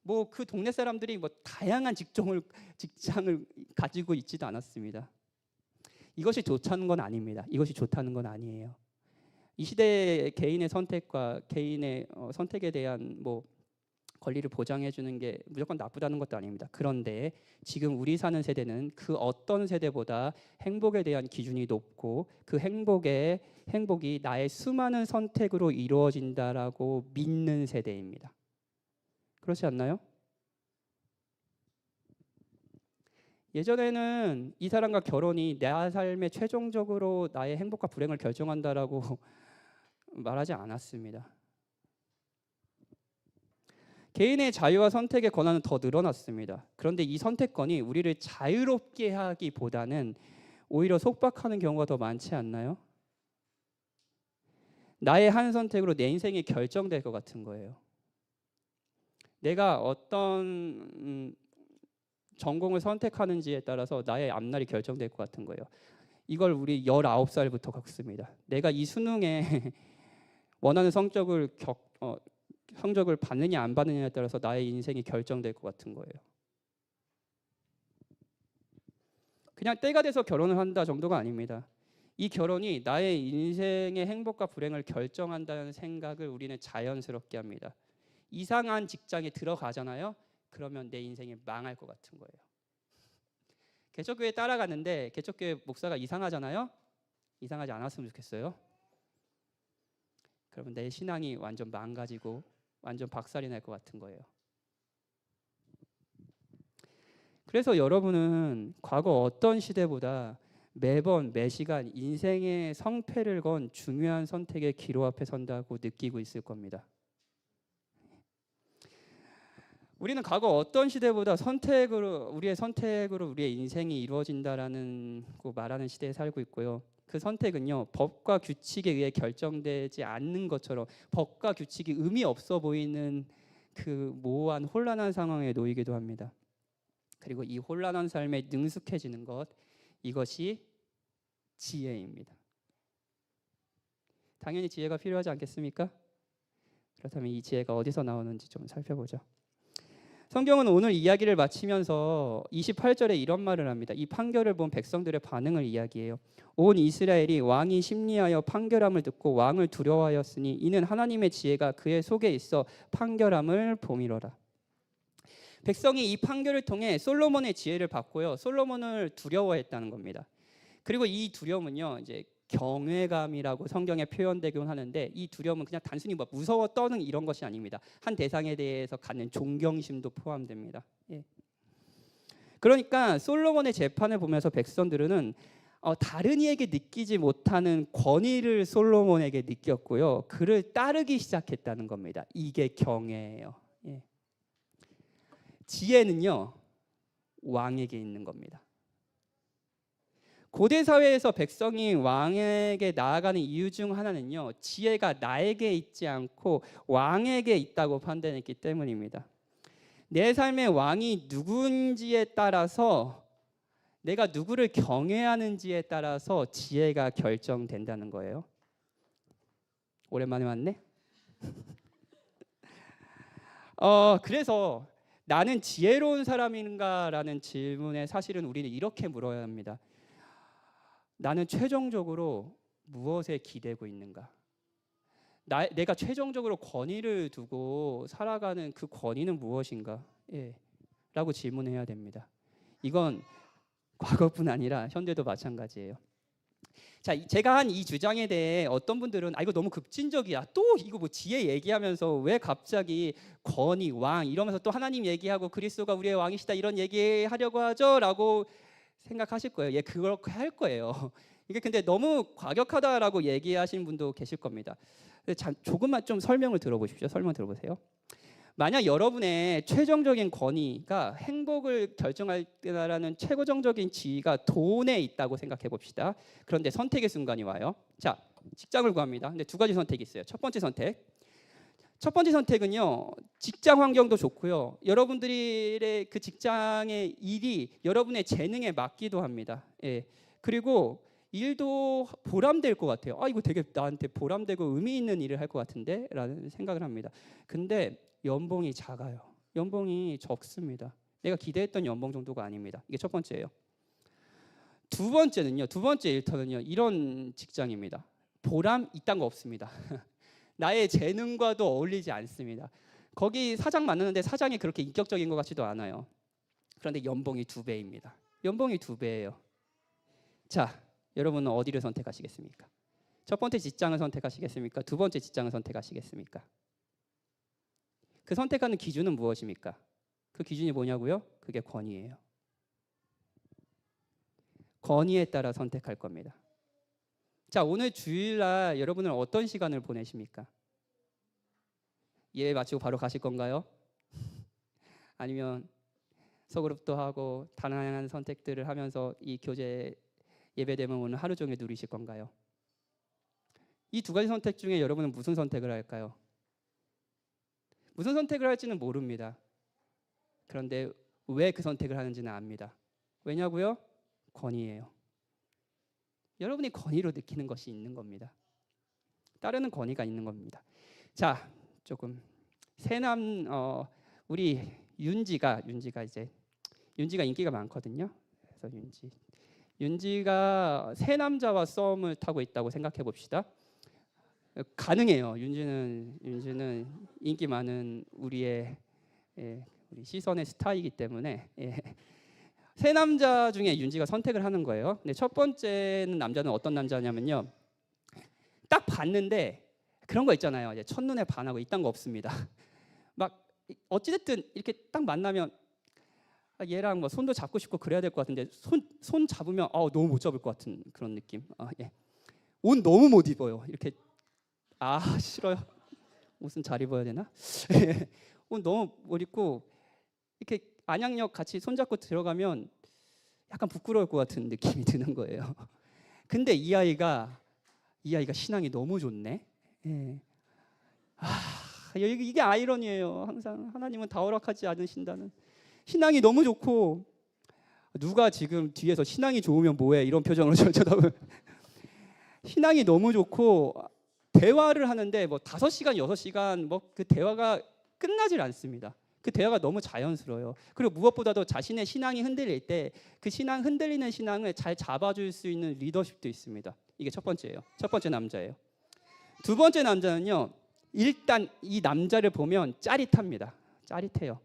뭐 그 동네 사람들이 뭐 다양한 직장을 가지고 있지도 않았습니다. 이것이 좋다는 건 아닙니다. 이것이 좋다는 건 아니에요. 이 시대의 개인의 선택과 개인의 선택에 대한 뭐 권리를 보장해 주는 게 무조건 나쁘다는 것도 아닙니다. 그런데 지금 우리 사는 세대는 그 어떤 세대보다 행복에 대한 기준이 높고 그 행복이 나의 수많은 선택으로 이루어진다라고 믿는 세대입니다. 그렇지 않나요? 예전에는 이 사람과 결혼이 내 삶의 최종적으로 나의 행복과 불행을 결정한다라고 말하지 않았습니다. 개인의 자유와 선택의 권한은 더 늘어났습니다. 그런데 이 선택권이 우리를 자유롭게 하기보다는 오히려 속박하는 경우가 더 많지 않나요? 나의 한 선택으로 내 인생이 결정될 것 같은 거예요. 내가 어떤 전공을 선택하는지에 따라서 나의 앞날이 결정될 것 같은 거예요. 이걸 우리 19살부터 겪습니다. 내가 이 수능에 원하는 성적을 받느냐 안 받느냐에 따라서 나의 인생이 결정될 것 같은 거예요. 그냥 때가 돼서 결혼을 한다 정도가 아닙니다. 이 결혼이 나의 인생의 행복과 불행을 결정한다는 생각을 우리는 자연스럽게 합니다. 이상한 직장에 들어가잖아요. 그러면 내 인생이 망할 것 같은 거예요. 개척교회 따라갔는데 개척교회 목사가 이상하잖아요. 이상하지 않았으면 좋겠어요. 그러면 내 신앙이 완전 망가지고 완전 박살이 날 것 같은 거예요. 그래서 여러분은 과거 어떤 시대보다 매번 매시간 인생의 성패를 건 중요한 선택의 기로 앞에 선다고 느끼고 있을 겁니다. 우리는 과거 어떤 시대보다 우리의 선택으로 우리의 인생이 이루어진다라는 말하는 시대에 살고 있고요. 그 선택은요, 법과 규칙에 의해 결정되지 않는 것처럼 법과 규칙이 의미 없어 보이는 그 모호한 혼란한 상황에 놓이기도 합니다. 그리고 이 혼란한 삶에 능숙해지는 것, 이것이 지혜입니다. 당연히 지혜가 필요하지 않겠습니까? 그렇다면 이 지혜가 어디서 나오는지 좀 살펴보죠. 성경은 오늘 이야기를 마치면서 28절에 이런 말을 합니다. 이 판결을 본 백성들의 반응을 이야기해요. 온 이스라엘이 왕이 심리하여 판결함을 듣고 왕을 두려워하였으니 이는 하나님의 지혜가 그의 속에 있어 판결함을 보미러라. 백성이 이 판결을 통해 솔로몬의 지혜를 받고요. 솔로몬을 두려워했다는 겁니다. 그리고 이 두려움은요, 이제 경외감이라고 성경에 표현되곤 하는데 이 두려움은 그냥 단순히 무서워 떠는 이런 것이 아닙니다. 한 대상에 대해서 갖는 존경심도 포함됩니다. 예. 그러니까 솔로몬의 재판을 보면서 백성들은 다른 이에게 느끼지 못하는 권위를 솔로몬에게 느꼈고요. 그를 따르기 시작했다는 겁니다. 이게 경외예요. 예. 지혜는요, 왕에게 있는 겁니다. 고대 사회에서 백성이 왕에게 나아가는 이유 중 하나는요, 지혜가 나에게 있지 않고 왕에게 있다고 판단했기 때문입니다. 내 삶의 왕이 누군지에 따라서, 내가 누구를 경외하는지에 따라서 지혜가 결정된다는 거예요. 오랜만에 왔네? 그래서 나는 지혜로운 사람인가라는 질문에 사실은 우리는 이렇게 물어야 합니다. 나는 최종적으로 무엇에 기대고 있는가? 내가 최종적으로 권위를 두고 살아가는 그 권위는 무엇인가? 라고 질문해야 됩니다. 이건 과거뿐 아니라 현대도 마찬가지예요. 자, 제가 한 이 주장에 대해 어떤 분들은 이거 너무 급진적이야. 또 이거 뭐 지혜 얘기하면서 왜 갑자기 권위, 왕 이러면서 또 하나님 얘기하고 그리스도가 우리의 왕이시다 이런 얘기하려고 하죠라고 생각하실 거예요. 그렇게 할 거예요. 이게 근데 너무 과격하다라고 얘기하시는 분도 계실 겁니다. 조금만 좀 설명을 들어보십시오. 설명 들어보세요. 만약 여러분의 최종적인 권위가 행복을 결정할라는 최고정적인 지위가 돈에 있다고 생각해 봅시다. 그런데 선택의 순간이 와요. 자, 직장을 구합니다. 근데 두 가지 선택이 있어요. 첫 번째 선택은요, 직장 환경도 좋고요. 여러분들의 그 직장의 일이 여러분의 재능에 맞기도 합니다. 그리고 일도 보람될 것 같아요. 이거 되게 나한테 보람되고 의미 있는 일을 할 것 같은데 라는 생각을 합니다. 근데 연봉이 작아요. 연봉이 적습니다. 내가 기대했던 연봉 정도가 아닙니다. 이게 첫 번째예요. 두 번째 일터는요, 이런 직장입니다. 보람 이딴 거 없습니다. 나의 재능과도 어울리지 않습니다. 거기 사장 만나는데 사장이 그렇게 인격적인 것 같지도 않아요. 그런데 연봉이 2배입니다. 연봉이 2배예요. 자, 여러분은 어디를 선택하시겠습니까? 첫 번째 직장을 선택하시겠습니까? 두 번째 직장을 선택하시겠습니까? 그 선택하는 기준은 무엇입니까? 그 기준이 뭐냐고요? 그게 권위예요. 권위에 따라 선택할 겁니다. 자, 오늘 주일날 여러분은 어떤 시간을 보내십니까? 예배 마치고 바로 가실 건가요? 아니면 소그룹도 하고 다양한 선택들을 하면서 이 교제 예배되면 오늘 하루 종일 누리실 건가요? 이 두 가지 선택 중에 여러분은 무슨 선택을 할까요? 무슨 선택을 할지는 모릅니다. 그런데 왜 그 선택을 하는지는 압니다. 왜냐고요? 권위예요. 여러분이 권위로 느끼는 것이 있는 겁니다. 따르는 권위가 있는 겁니다. 자, 조금 새남 우리 윤지가 인기가 많거든요. 그래서 윤지가 새 남자와 썸을 타고 있다고 생각해 봅시다. 가능해요. 윤지는 인기 많은 우리 시선의 스타이기 때문에 세 남자 중에 윤지가 선택을 하는 거예요. 근데 첫 번째 남자는 어떤 남자냐면요, 딱 봤는데 그런 거 있잖아요. 이제 첫눈에 반하고 이딴 거 없습니다. 막 어찌됐든 이렇게 딱 만나면 얘랑 뭐 손도 잡고 싶고 그래야 될 것 같은데 손 잡으면 너무 못 잡을 것 같은 그런 느낌. 옷 너무 못 입어요. 이렇게 싫어요. 옷은 잘 입어야 되나? 옷 너무 못 입고 이렇게 안양역 같이 손잡고 들어가면 약간 부끄러울 것 같은 느낌이 드는 거예요. 근데 이 아이가 신앙이 너무 좋네. 이게 아이러니예요. 항상 하나님은 다 허락하지 않으신다는. 신앙이 너무 좋고, 누가 지금 뒤에서 신앙이 좋으면 뭐해 이런 표정으로 저를 쳐다보면, 신앙이 너무 좋고 대화를 하는데 뭐 5시간 6시간 뭐 그 대화가 끝나질 않습니다. 그 대화가 너무 자연스러워요. 그리고 무엇보다도 자신의 신앙이 흔들릴 때 그 흔들리는 신앙을 잘 잡아줄 수 있는 리더십도 있습니다. 이게 첫 번째예요. 첫 번째 남자예요. 두 번째 남자는요, 일단 이 남자를 보면 짜릿합니다. 짜릿해요.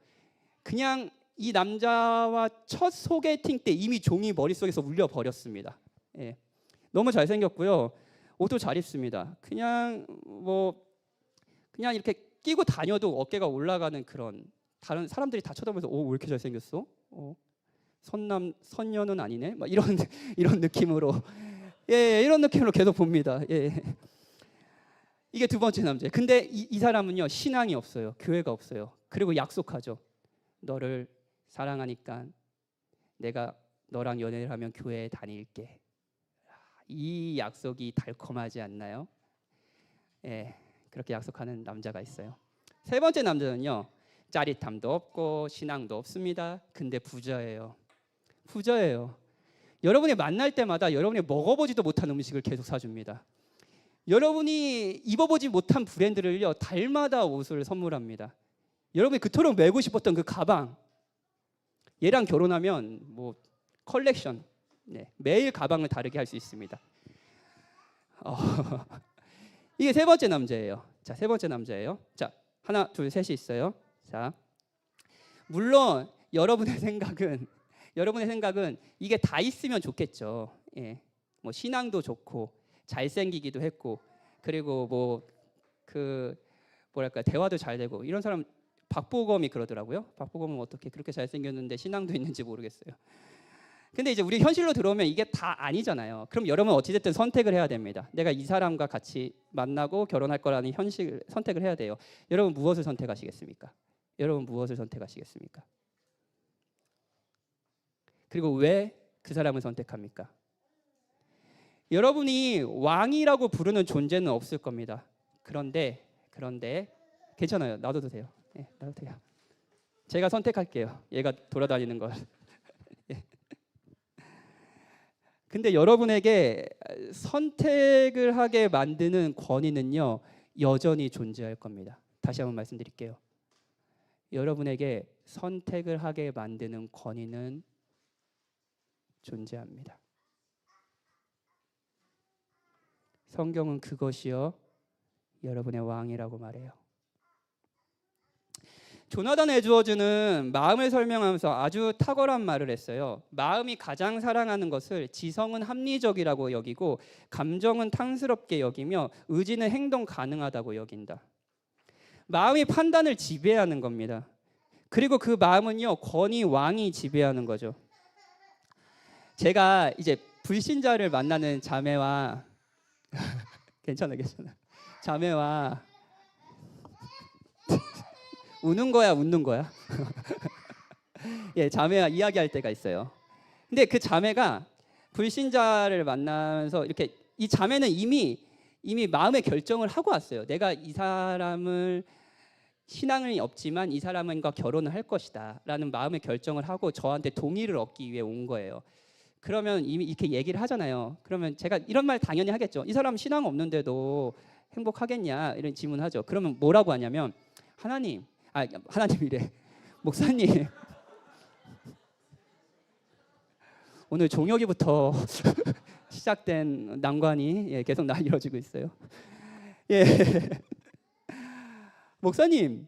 그냥 이 남자와 첫 소개팅 때 이미 종이 머릿속에서 울려버렸습니다. 너무 잘생겼고요. 옷도 잘 입습니다. 그냥 이렇게 끼고 다녀도 어깨가 올라가는 그런, 다른 사람들이 다 쳐다보면서 왜 이렇게 잘생겼어? 선녀는 아니네? 막 이런 느낌으로 이런 느낌으로 계속 봅니다. 이게 두 번째 남자예요. 근데 이 사람은요, 신앙이 없어요. 교회가 없어요. 그리고 약속하죠. 너를 사랑하니까 내가 너랑 연애를 하면 교회에 다닐게. 이 약속이 달콤하지 않나요? 그렇게 약속하는 남자가 있어요. 세 번째 남자는요, 짜릿함도 없고 신앙도 없습니다. 근데 부자예요. 여러분이 만날 때마다 여러분이 먹어보지도 못한 음식을 계속 사줍니다. 여러분이 입어보지 못한 브랜드를요, 달마다 옷을 선물합니다. 여러분이 그토록 메고 싶었던 그 가방, 얘랑 결혼하면 뭐 컬렉션, 네, 매일 가방을 다르게 할 수 있습니다. 이게 세 번째 남자예요. 자, 세 번째 남자예요. 자, 하나, 둘, 셋이 있어요. 자, 물론 여러분의 생각은 이게 다 있으면 좋겠죠. 예, 뭐 신앙도 좋고 잘생기기도 했고 그리고 뭐 그 뭐랄까 대화도 잘 되고 이런 사람 박보검이 그러더라고요. 박보검은 어떻게 그렇게 잘생겼는데 신앙도 있는지 모르겠어요. 근데 이제 우리 현실로 들어오면 이게 다 아니잖아요. 그럼 여러분 어찌됐든 선택을 해야 됩니다. 내가 이 사람과 같이 만나고 결혼할 거라는 현실 선택을 해야 돼요. 여러분 무엇을 선택하시겠습니까? 여러분 무엇을 선택하시겠습니까? 그리고 왜 그 사람을 선택합니까? 여러분이 왕이라고 부르는 존재는 없을 겁니다. 그런데 괜찮아요. 놔둬도 돼요. 네, 놔둬도 돼요. 제가 선택할게요. 얘가 돌아다니는 걸. 근데 여러분에게 선택을 하게 만드는 권위는요, 여전히 존재할 겁니다. 다시 한번 말씀드릴게요. 여러분에게 선택을 하게 만드는 권위는 존재합니다. 성경은 그것이요 여러분의 왕이라고 말해요. 조나단 에드워즈는 마음을 설명하면서 아주 탁월한 말을 했어요. 마음이 가장 사랑하는 것을 지성은 합리적이라고 여기고 감정은 탕스럽게 여기며 의지는 행동 가능하다고 여긴다. 마음이 판단을 지배하는 겁니다. 그리고 그 마음은요 권위 왕이 지배하는 거죠. 제가 이제 불신자를 만나는 자매와 괜찮아 자매와 우는 거야 웃는 거야? 예, 자매와 이야기할 때가 있어요. 근데 그 자매가 불신자를 만나면서 이렇게 이 자매는 이미 마음의 결정을 하고 왔어요. 내가 이 사람을 신앙이 없지만 이 사람과 결혼을 할 것이다라는 마음의 결정을 하고 저한테 동의를 얻기 위해 온 거예요. 그러면 이미 이렇게 얘기를 하잖아요. 그러면 제가 이런 말 당연히 하겠죠. 이 사람 신앙 없는데도 행복하겠냐 이런 질문하죠. 그러면 뭐라고 하냐면 하나님이래. 목사님 오늘 종혁이부터 시작된 난관이 계속 이루어지고 있어요. 예. 목사님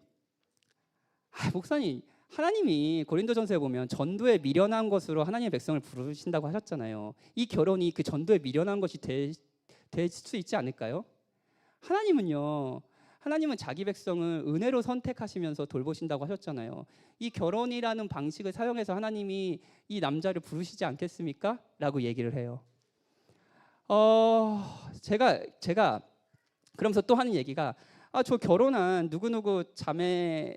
하나님이 고린도전서에 보면 전도에 미련한 것으로 하나님의 백성을 부르신다고 하셨잖아요. 이 결혼이 그 전도에 미련한 것이 될 수 있지 않을까요? 하나님은 자기 백성을 은혜로 선택하시면서 돌보신다고 하셨잖아요. 이 결혼이라는 방식을 사용해서 하나님이 이 남자를 부르시지 않겠습니까? 라고 얘기를 해요. 제가 그러면서 또 하는 얘기가 저 결혼한 누구누구 자매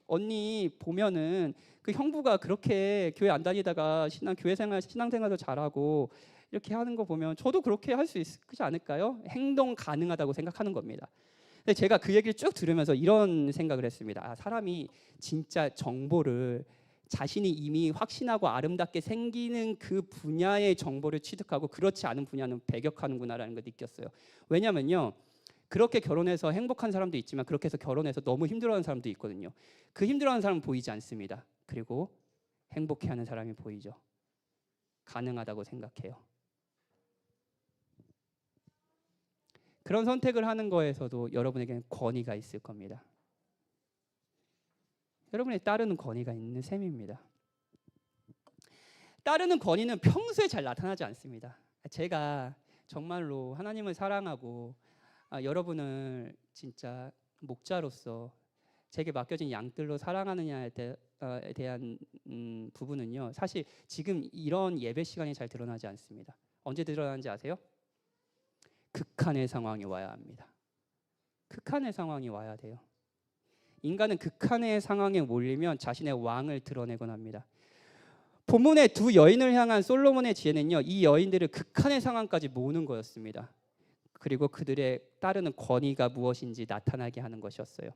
언니 보면은 그 형부가 그렇게 교회 안 다니다가 신앙생활도 잘하고 이렇게 하는 거 보면 저도 그렇게 할 수 있지 않을까요? 행동 가능하다고 생각하는 겁니다. 근데 제가 그 얘기를 쭉 들으면서 이런 생각을 했습니다. 사람이 진짜 정보를 자신이 이미 확신하고 아름답게 생기는 그 분야의 정보를 취득하고 그렇지 않은 분야는 배격하는구나라는 걸 느꼈어요. 왜냐면요. 그렇게 결혼해서 행복한 사람도 있지만 그렇게 해서 결혼해서 너무 힘들어하는 사람도 있거든요. 그 힘들어하는 사람은 보이지 않습니다. 그리고 행복해하는 사람이 보이죠. 가능하다고 생각해요. 그런 선택을 하는 거에서도 여러분에게는 권위가 있을 겁니다. 여러분이 따르는 권위가 있는 셈입니다. 따르는 권위는 평소에 잘 나타나지 않습니다. 제가 정말로 하나님을 사랑하고 여러분을 진짜 목자로서 제게 맡겨진 양들로 사랑하느냐에 대한 부분은요. 사실 지금 이런 예배 시간이 잘 드러나지 않습니다. 언제 드러나는지 아세요? 극한의 상황이 와야 합니다. 극한의 상황이 와야 돼요. 인간은 극한의 상황에 몰리면 자신의 왕을 드러내곤 합니다. 본문의 두 여인을 향한 솔로몬의 지혜는요. 이 여인들을 극한의 상황까지 모으는 거였습니다. 그리고 그들의 따르는 권위가 무엇인지 나타나게 하는 것이었어요.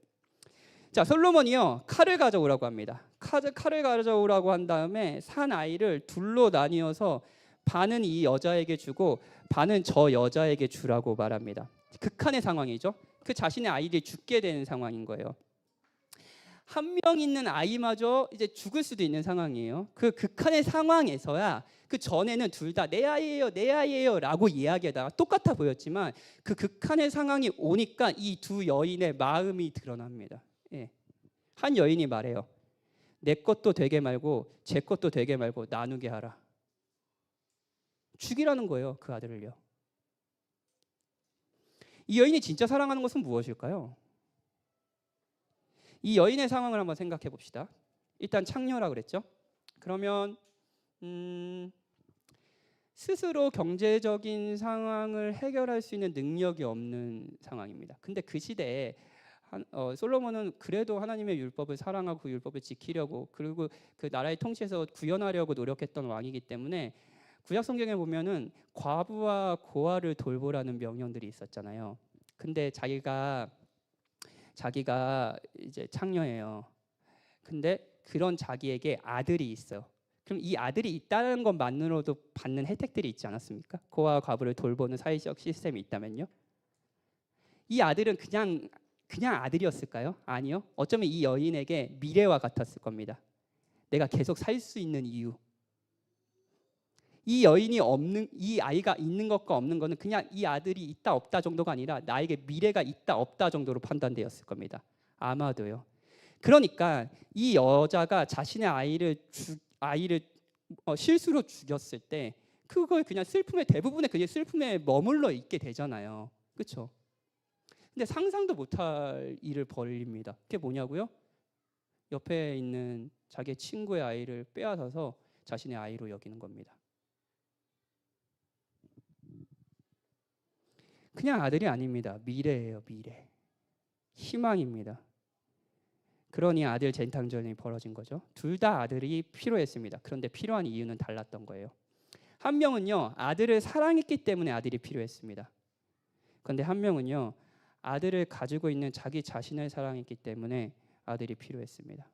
자, 솔로몬이요. 칼을 가져오라고 합니다. 칼을 가져오라고 한 다음에 산 아이를 둘로 나뉘어서 반은 이 여자에게 주고 반은 저 여자에게 주라고 말합니다. 극한의 상황이죠. 그 자신의 아이들이 죽게 되는 상황인 거예요. 한 명 있는 아이마저 이제 죽을 수도 있는 상황이에요. 그 극한의 상황에서야 그 전에는 둘 다 내 아이예요, 내 아이예요라고 이야기하다가 똑같아 보였지만 그 극한의 상황이 오니까 이 두 여인의 마음이 드러납니다. 예. 한 여인이 말해요. 내 것도 되게 말고 제 것도 되게 말고 나누게 하라. 죽이라는 거예요, 그 아들을요. 이 여인이 진짜 사랑하는 것은 무엇일까요? 이 여인의 상황을 한번 생각해 봅시다. 일단 창녀라 그랬죠. 그러면 스스로 경제적인 상황을 해결할 수 있는 능력이 없는 상황입니다. 근데 그 시대에 솔로몬은 그래도 하나님의 율법을 사랑하고 그 율법을 지키려고 그리고 그 나라의 통치에서 구현하려고 노력했던 왕이기 때문에 구약 성경에 보면은 과부와 고아를 돌보라는 명령들이 있었잖아요. 근데 자기가 이제 창녀예요. 근데 그런 자기에게 아들이 있어요. 그럼 이 아들이 있다는 것만으로도 받는 혜택들이 있지 않았습니까? 고아와 과부를 돌보는 사회적 시스템이 있다면요. 이 아들은 그냥 아들이었을까요? 아니요. 어쩌면 이 여인에게 미래와 같았을 겁니다. 내가 계속 살 수 있는 이유. 이 아이가 있는 것과 없는 것은 그냥 이 아들이 있다 없다 정도가 아니라 나에게 미래가 있다 없다 정도로 판단되었을 겁니다. 아마도요. 그러니까 이 여자가 자신의 아이를 실수로 죽였을 때 그걸 그냥 대부분의 그게 슬픔에 머물러 있게 되잖아요. 그렇죠? 근데 상상도 못할 일을 벌립니다. 그게 뭐냐고요? 옆에 있는 자기의 친구의 아이를 빼앗아서 자신의 아이로 여기는 겁니다. 그냥 아들이 아닙니다. 미래예요, 미래. 희망입니다. 그러니 아들 재탕전이 벌어진 거죠. 둘 다 아들이 필요했습니다. 그런데 필요한 이유는 달랐던 거예요. 한 명은요, 아들을 사랑했기 때문에 아들이 필요했습니다. 그런데 한 명은요, 아들을 가지고 있는 자기 자신을 사랑했기 때문에 아들이 필요했습니다.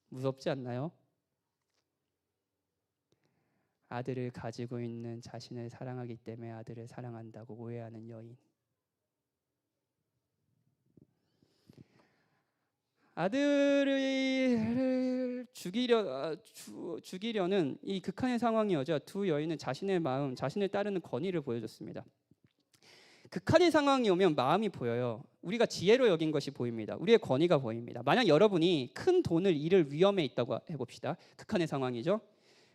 무섭지 않나요? 아들을 가지고 있는 자신을 사랑하기 때문에 아들을 사랑한다고 오해하는 여인. 아들을 죽이려는 이 극한의 상황이어서 두 여인은 자신의 마음, 자신을 따르는 권위를 보여줬습니다. 극한의 상황이 오면 마음이 보여요. 우리가 지혜로 여긴 것이 보입니다. 우리의 권위가 보입니다. 만약 여러분이 큰 돈을 잃을 위험에 있다고 해봅시다. 극한의 상황이죠.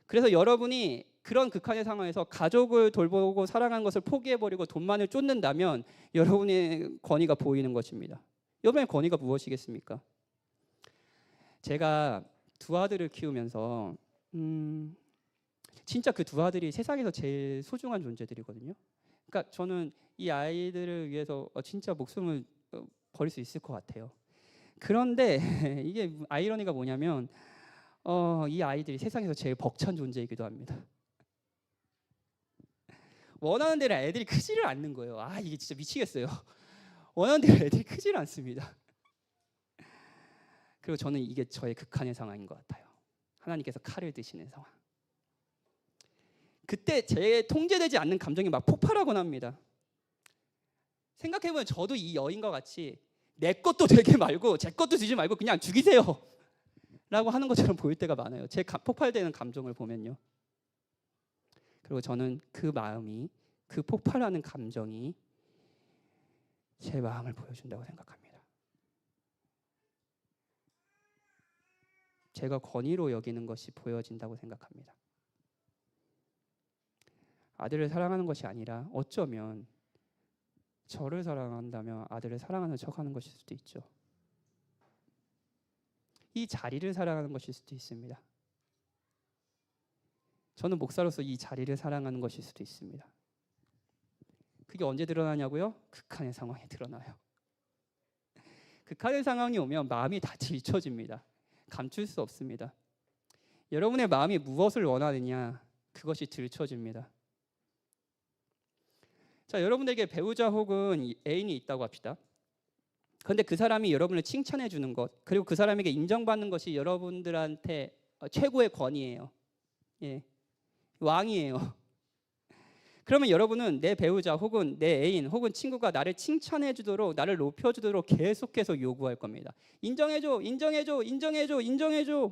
그래서 여러분이 그런 극한의 상황에서 가족을 돌보고 사랑하는 것을 포기해버리고 돈만을 쫓는다면 여러분의 권위가 보이는 것입니다. 여러분의 권위가 무엇이겠습니까? 제가 두 아들을 키우면서 진짜 그 두 아들이 세상에서 제일 소중한 존재들이거든요. 그러니까 저는 이 아이들을 위해서 진짜 목숨을 버릴 수 있을 것 같아요. 그런데 이게 아이러니가 뭐냐면 이 아이들이 세상에서 제일 벅찬 존재이기도 합니다. 원하는 대로 애들이 크지를 않는 거예요. 이게 진짜 미치겠어요. 원하는 대로 애들이 크지를 않습니다. 그리고 저는 이게 저의 극한의 상황인 것 같아요. 하나님께서 칼을 드시는 상황. 그때 제 통제되지 않는 감정이 막 폭발하곤 합니다. 생각해보면 저도 이 여인과 같이 내 것도 되게 말고 제 것도 주지 말고 그냥 죽이세요 라고 하는 것처럼 보일 때가 많아요. 제 폭발되는 감정을 보면요. 그리고 저는 그 마음이, 그 폭발하는 감정이 제 마음을 보여준다고 생각합니다. 제가 권위로 여기는 것이 보여진다고 생각합니다. 아들을 사랑하는 것이 아니라 어쩌면 저를 사랑한다면 아들을 사랑하는 척하는 것일 수도 있죠. 이 자리를 사랑하는 것일 수도 있습니다. 저는 목사로서 이 자리를 사랑하는 것일 수도 있습니다. 그게 언제 드러나냐고요? 극한의 상황에 드러나요. 극한의 상황이 오면 마음이 다 들춰집니다. 감출 수 없습니다. 여러분의 마음이 무엇을 원하느냐, 그것이 들춰집니다. 자, 여러분에게 배우자 혹은 애인이 있다고 합시다. 그런데 그 사람이 여러분을 칭찬해 주는 것, 그리고 그 사람에게 인정받는 것이 여러분들한테 최고의 권위예요. 예, 왕이에요. 그러면 여러분은 내 배우자 혹은 내 애인 혹은 친구가 나를 칭찬해 주도록, 나를 높여 주도록 계속해서 요구할 겁니다. 인정해 줘, 인정해 줘, 인정해 줘, 인정해 줘.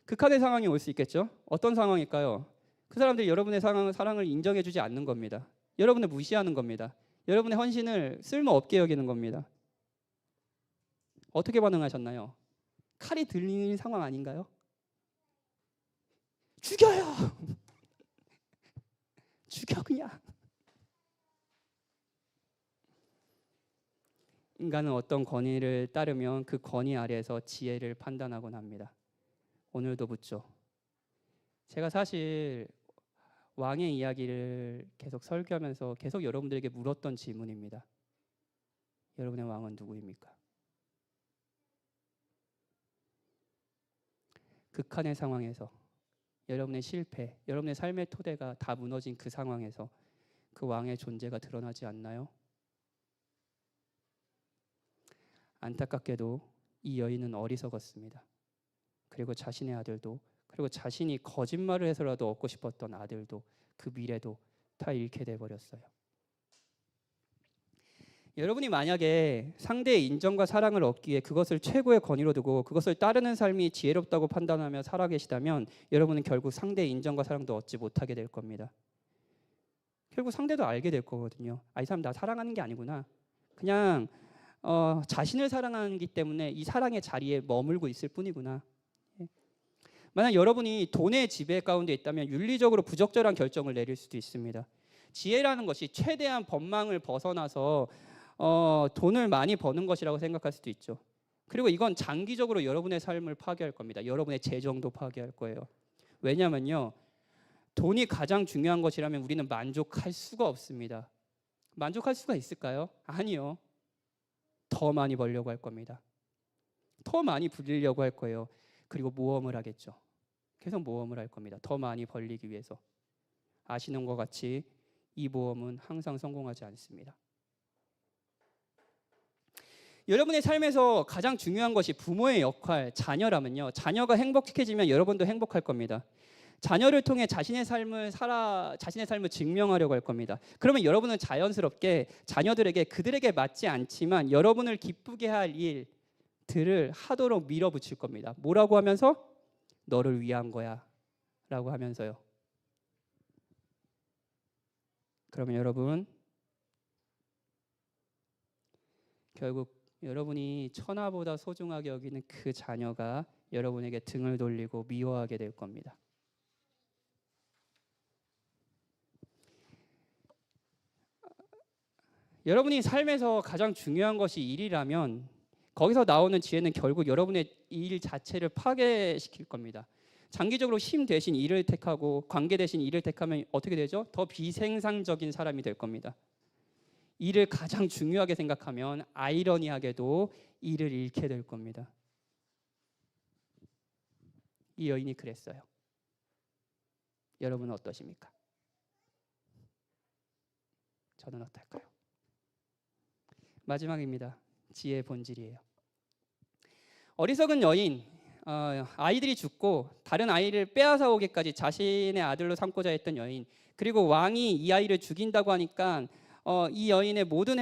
극한의 상황이 올 수 있겠죠? 어떤 상황일까요? 그 사람들이 여러분의 사랑을 인정해 주지 않는 겁니다. 여러분을 무시하는 겁니다. 여러분의 헌신을 쓸모없게 여기는 겁니다. 어떻게 반응하셨나요? 칼이 들리는 상황 아닌가요? 죽여요. 죽여 그냥. 인간은 어떤 권위를 따르면 그 권위 아래에서 지혜를 판단하곤 합니다. 오늘도 묻죠. 제가 사실 왕의 이야기를 계속 설교하면서 계속 여러분들에게 물었던 질문입니다. 여러분의 왕은 누구입니까? 극한의 상황에서 여러분의 실패, 여러분의 삶의 토대가 다 무너진 그 상황에서 그 왕의 존재가 드러나지 않나요? 안타깝게도 이 여인은 어리석었습니다. 그리고 자신의 아들도, 그리고 자신이 거짓말을 해서라도 얻고 싶었던 아들도, 그 미래도 다 잃게 돼버렸어요. 여러분이 만약에 상대의 인정과 사랑을 얻기 위해 그것을 최고의 권위로 두고 그것을 따르는 삶이 지혜롭다고 판단하며 살아계시다면 여러분은 결국 상대의 인정과 사랑도 얻지 못하게 될 겁니다. 결국 상대도 알게 될 거거든요. 이 사람 나 사랑하는 게 아니구나. 그냥 자신을 사랑하기 때문에 이 사랑의 자리에 머물고 있을 뿐이구나. 만약 여러분이 돈의 지배 가운데 있다면 윤리적으로 부적절한 결정을 내릴 수도 있습니다. 지혜라는 것이 최대한 법망을 벗어나서 돈을 많이 버는 것이라고 생각할 수도 있죠. 그리고 이건 장기적으로 여러분의 삶을 파괴할 겁니다. 여러분의 재정도 파괴할 거예요. 왜냐하면요, 돈이 가장 중요한 것이라면 우리는 만족할 수가 없습니다. 만족할 수가 있을까요? 아니요. 더 많이 벌려고 할 겁니다. 더 많이 부리려고 할 거예요. 그리고 모험을 하겠죠. 계속 모험을 할 겁니다. 더 많이 벌리기 위해서. 아시는 것 같이 이 모험은 항상 성공하지 않습니다. 여러분의 삶에서 가장 중요한 것이 부모의 역할, 자녀라면요, 자녀가 행복해지면 여러분도 행복할 겁니다. 자녀를 통해 자신의 삶을 증명하려고 할 겁니다. 그러면 여러분은 자연스럽게 자녀들에게 그들에게 맞지 않지만 여러분을 기쁘게 할 일들을 하도록 밀어붙일 겁니다. 뭐라고 하면서? 너를 위한 거야 라고 하면서요. 그러면 여러분, 결국 여러분이 천하보다 소중하게 여기는 그 자녀가 여러분에게 등을 돌리고 미워하게 될 겁니다. 여러분이 삶에서 가장 중요한 것이 일이라면 거기서 나오는 지혜는 결국 여러분의 일 자체를 파괴시킬 겁니다. 장기적으로 힘 대신 일을 택하고 관계 대신 일을 택하면 어떻게 되죠? 더 비생산적인 사람이 될 겁니다. 일을 가장 중요하게 생각하면 아이러니하게도 일을 잃게 될 겁니다. 이 여인이 그랬어요. 여러분은 어떠십니까? 저는 어떨까요? 마지막입니다. 지혜의 본질이에요. 어리석은 여인, 아이들이 죽고 다른 아이를 빼앗아 오기까지 자신의 아들로 삼고자 했던 여인, 그리고 왕이 이 아이를 죽인다고 하니까 이 여인의 모든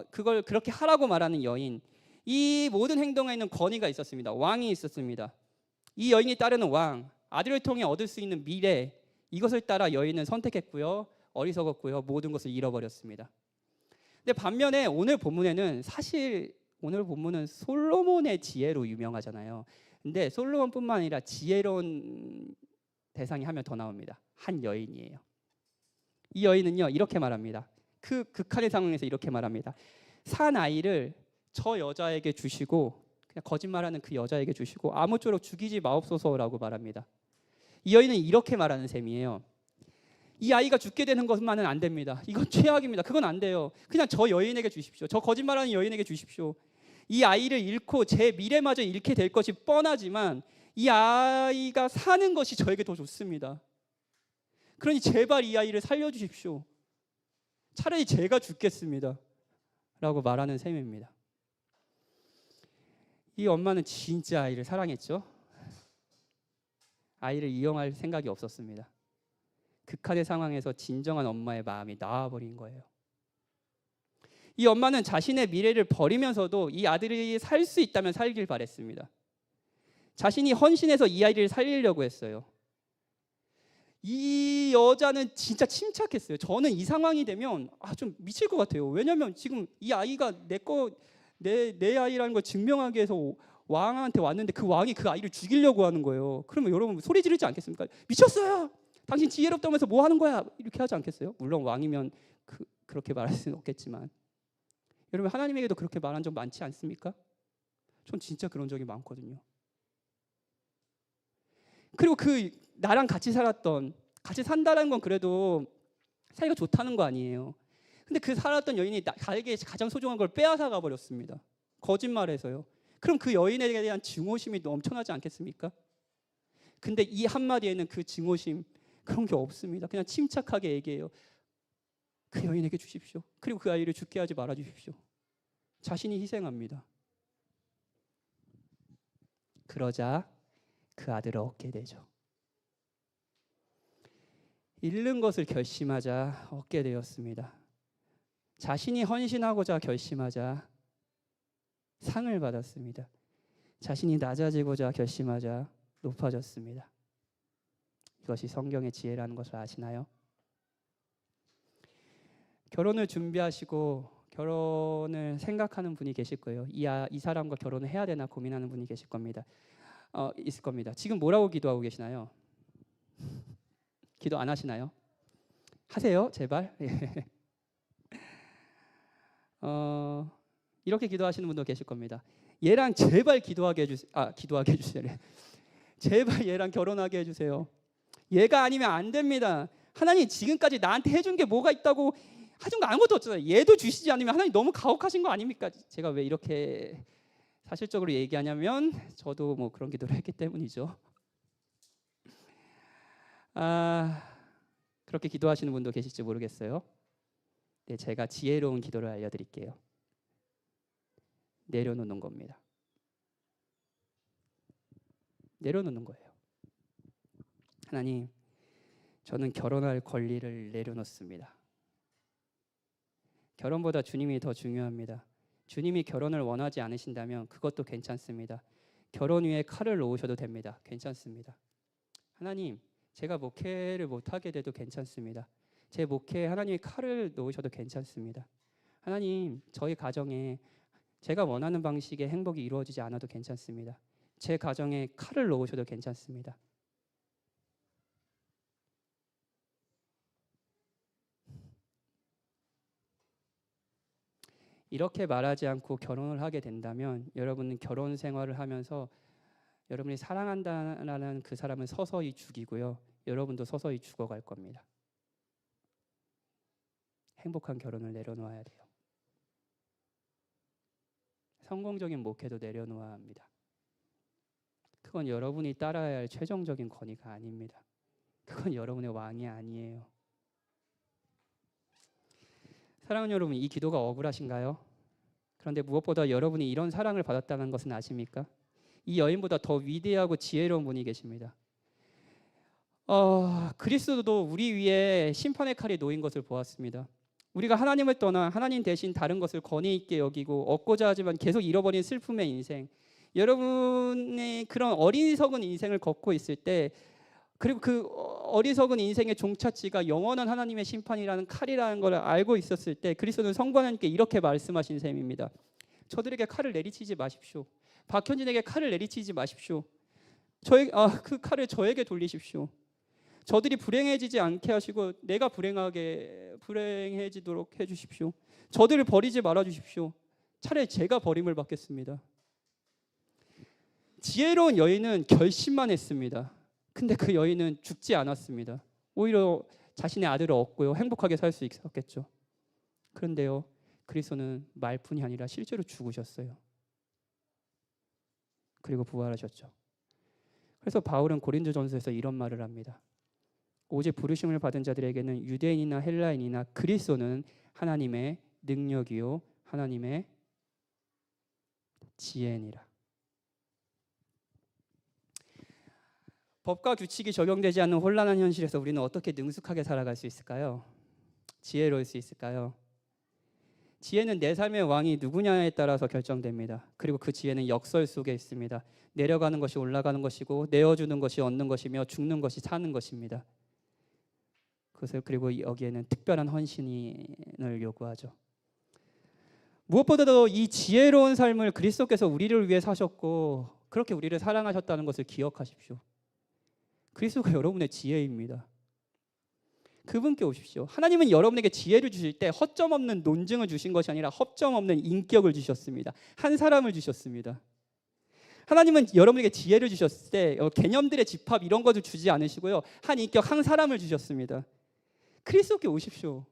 그걸 그렇게 하라고 말하는 여인, 이 모든 행동에는 권위가 있었습니다. 왕이 있었습니다. 이 여인이 따르는 왕, 아들을 통해 얻을 수 있는 미래, 이것을 따라 여인은 선택했고요, 어리석었고요, 모든 것을 잃어버렸습니다. 근데 반면에 오늘 본문에는 사실 오늘 본문은 솔로몬의 지혜로 유명하잖아요. 근데 솔로몬뿐만 아니라 지혜로운 대상이 한 명 더 나옵니다. 한 여인이에요. 이 여인은요, 이렇게 말합니다. 그 극한의 상황에서 이렇게 말합니다. 산 아이를 저 여자에게 주시고, 그냥 거짓말하는 그 여자에게 주시고 아무쪼록 죽이지 마옵소서라고 말합니다. 이 여인은 이렇게 말하는 셈이에요. 이 아이가 죽게 되는 것만은 안 됩니다. 이건 최악입니다. 그건 안 돼요. 그냥 저 여인에게 주십시오. 저 거짓말하는 여인에게 주십시오. 이 아이를 잃고 제 미래마저 잃게 될 것이 뻔하지만 이 아이가 사는 것이 저에게 더 좋습니다. 그러니 제발 이 아이를 살려주십시오. 차라리 제가 죽겠습니다. 라고 말하는 셈입니다. 이 엄마는 진짜 아이를 사랑했죠. 아이를 이용할 생각이 없었습니다. 극한의 상황에서 진정한 엄마의 마음이 나와버린 거예요. 이 엄마는 자신의 미래를 버리면서도 이 아들이 살 수 있다면 살길 바랬습니다. 자신이 헌신해서 이 아이를 살리려고 했어요. 이 여자는 진짜 침착했어요. 저는 이 상황이 되면 좀 미칠 것 같아요. 왜냐하면 지금 이 아이가 내 아이라는 걸 증명하기 위해서 왕한테 왔는데 그 왕이 그 아이를 죽이려고 하는 거예요. 그러면 여러분 소리 지르지 않겠습니까? 미쳤어요. 당신 지혜롭다면서 뭐 하는 거야? 이렇게 하지 않겠어요? 물론 왕이면 그렇게 말할 수는 없겠지만, 여러분 하나님에게도 그렇게 말한 적 많지 않습니까? 전 진짜 그런 적이 많거든요. 그리고 나랑 같이 산다는 건 그래도 사이가 좋다는 거 아니에요. 근데 그 살았던 여인이 나에게 가장 소중한 걸 빼앗아 가버렸습니다. 거짓말해서요. 그럼 그 여인에 대한 증오심이 넘쳐나지 않겠습니까? 근데 이 한마디에는 그 증오심 그런 게 없습니다. 그냥 침착하게 얘기해요. 그 여인에게 주십시오. 그리고 그 아이를 죽게 하지 말아 주십시오. 자신이 희생합니다. 그러자 그 아들을 얻게 되죠. 잃는 것을 결심하자 얻게 되었습니다. 자신이 헌신하고자 결심하자 상을 받았습니다. 자신이 낮아지고자 결심하자 높아졌습니다. 이것이 성경의 지혜라는 것을 아시나요? 결혼을 준비하시고 결혼을 생각하는 분이 계실 거예요. 이 사람과 결혼을 해야 되나 고민하는 분이 계실 겁니다. 있을 겁니다. 지금 뭐라고 기도하고 계시나요? 기도 안 하시나요? 하세요, 제발. 이렇게 기도하시는 분도 계실 겁니다. 얘랑 제발 기도하게 해주세요. 제발 얘랑 결혼하게 해주세요. 얘가 아니면 안 됩니다. 하나님 지금까지 나한테 해준 게 뭐가 있다고 해준 거 아무것도 없잖아요. 얘도 주시지 않으면 하나님 너무 가혹하신 거 아닙니까? 제가 왜 이렇게 사실적으로 얘기하냐면 저도 뭐 그런 기도를 했기 때문이죠. 그렇게 기도하시는 분도 계실지 모르겠어요. 네, 제가 지혜로운 기도를 알려드릴게요. 내려놓는 겁니다. 내려놓는 거예요. 하나님, 저는 결혼할 권리를 내려놓습니다. 결혼보다 주님이 더 중요합니다. 주님이 결혼을 원하지 않으신다면 그것도 괜찮습니다. 결혼 위에 칼을 놓으셔도 됩니다. 괜찮습니다. 하나님, 제가 목회를 못하게 돼도 괜찮습니다. 제 목회에 하나님이 칼을 놓으셔도 괜찮습니다. 하나님, 저희 가정에 제가 원하는 방식의 행복이 이루어지지 않아도 괜찮습니다. 제 가정에 칼을 놓으셔도 괜찮습니다. 이렇게 말하지 않고 결혼을 하게 된다면 여러분은 결혼 생활을 하면서 여러분이 사랑한다는 그 사람은 서서히 죽이고요. 여러분도 서서히 죽어갈 겁니다. 행복한 결혼을 내려놓아야 돼요. 성공적인 목회도 내려놓아야 합니다. 그건 여러분이 따라야 할 최종적인 권위가 아닙니다. 그건 여러분의 왕이 아니에요. 사랑하는 여러분, 이 기도가 억울하신가요? 그런데 무엇보다 여러분이 이런 사랑을 받았다는 것은 아십니까? 이 여인보다 더 위대하고 지혜로운 분이 계십니다. 그리스도도 우리 위에 심판의 칼이 놓인 것을 보았습니다. 우리가 하나님을 떠나 하나님 대신 다른 것을 권위 있게 여기고 얻고자 하지만 계속 잃어버린 슬픔의 인생, 여러분의 그런 어리석은 인생을 걷고 있을 때, 그리고 그 어리석은 인생의 종착지가 영원한 하나님의 심판이라는 칼이라는 걸 알고 있었을 때 그리스도는 성부 하나님께 이렇게 말씀하신 셈입니다. 저들에게 칼을 내리치지 마십시오. 박현진에게 칼을 내리치지 마십시오. 그 칼을 저에게 돌리십시오. 저들이 불행해지지 않게 하시고 내가 불행해지도록 해주십시오. 저들을 버리지 말아주십시오. 차라리 제가 버림을 받겠습니다. 지혜로운 여인은 결심만 했습니다. 근데 그 여인은 죽지 않았습니다. 오히려 자신의 아들을 얻고요, 행복하게 살 수 있었겠죠. 그런데요, 그리스도는 말뿐이 아니라 실제로 죽으셨어요. 그리고 부활하셨죠. 그래서 바울은 고린도전서에서 이런 말을 합니다. 오직 부르심을 받은 자들에게는 유대인이나 헬라인이나 그리스도는 하나님의 능력이요 하나님의 지혜니라. 법과 규칙이 적용되지 않는 혼란한 현실에서 우리는 어떻게 능숙하게 살아갈 수 있을까요? 지혜로울 수 있을까요? 지혜는 내 삶의 왕이 누구냐에 따라서 결정됩니다. 그리고 그 지혜는 역설 속에 있습니다. 내려가는 것이 올라가는 것이고 내어주는 것이 얻는 것이며 죽는 것이 사는 것입니다. 그리고 여기에는 특별한 헌신을 요구하죠. 무엇보다도 이 지혜로운 삶을 그리스도께서 우리를 위해 사셨고 그렇게 우리를 사랑하셨다는 것을 기억하십시오. 그리스도가 여러분의 지혜입니다. 그분께 오십시오. 하나님은 여러분에게 지혜를 주실 때 허점 없는 논증을 주신 것이 아니라 허점 없는 인격을 주셨습니다. 한 사람을 주셨습니다. 하나님은 여러분에게 지혜를 주셨을 때 개념들의 집합 이런 것을 주지 않으시고요. 한 인격, 한 사람을 주셨습니다. 그리스도께 오십시오.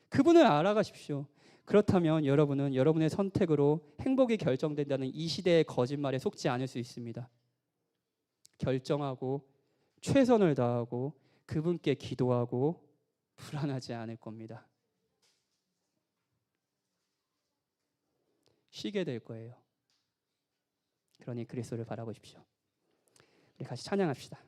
그분을 알아가십시오. 그렇다면 여러분은 여러분의 선택으로 행복이 결정된다는 이 시대의 거짓말에 속지 않을 수 있습니다. 결정하고 최선을 다하고 그분께 기도하고 불안하지 않을 겁니다. 쉬게 될 거예요. 그러니 그리스도를 바라보십시오. 우리 같이 찬양합시다.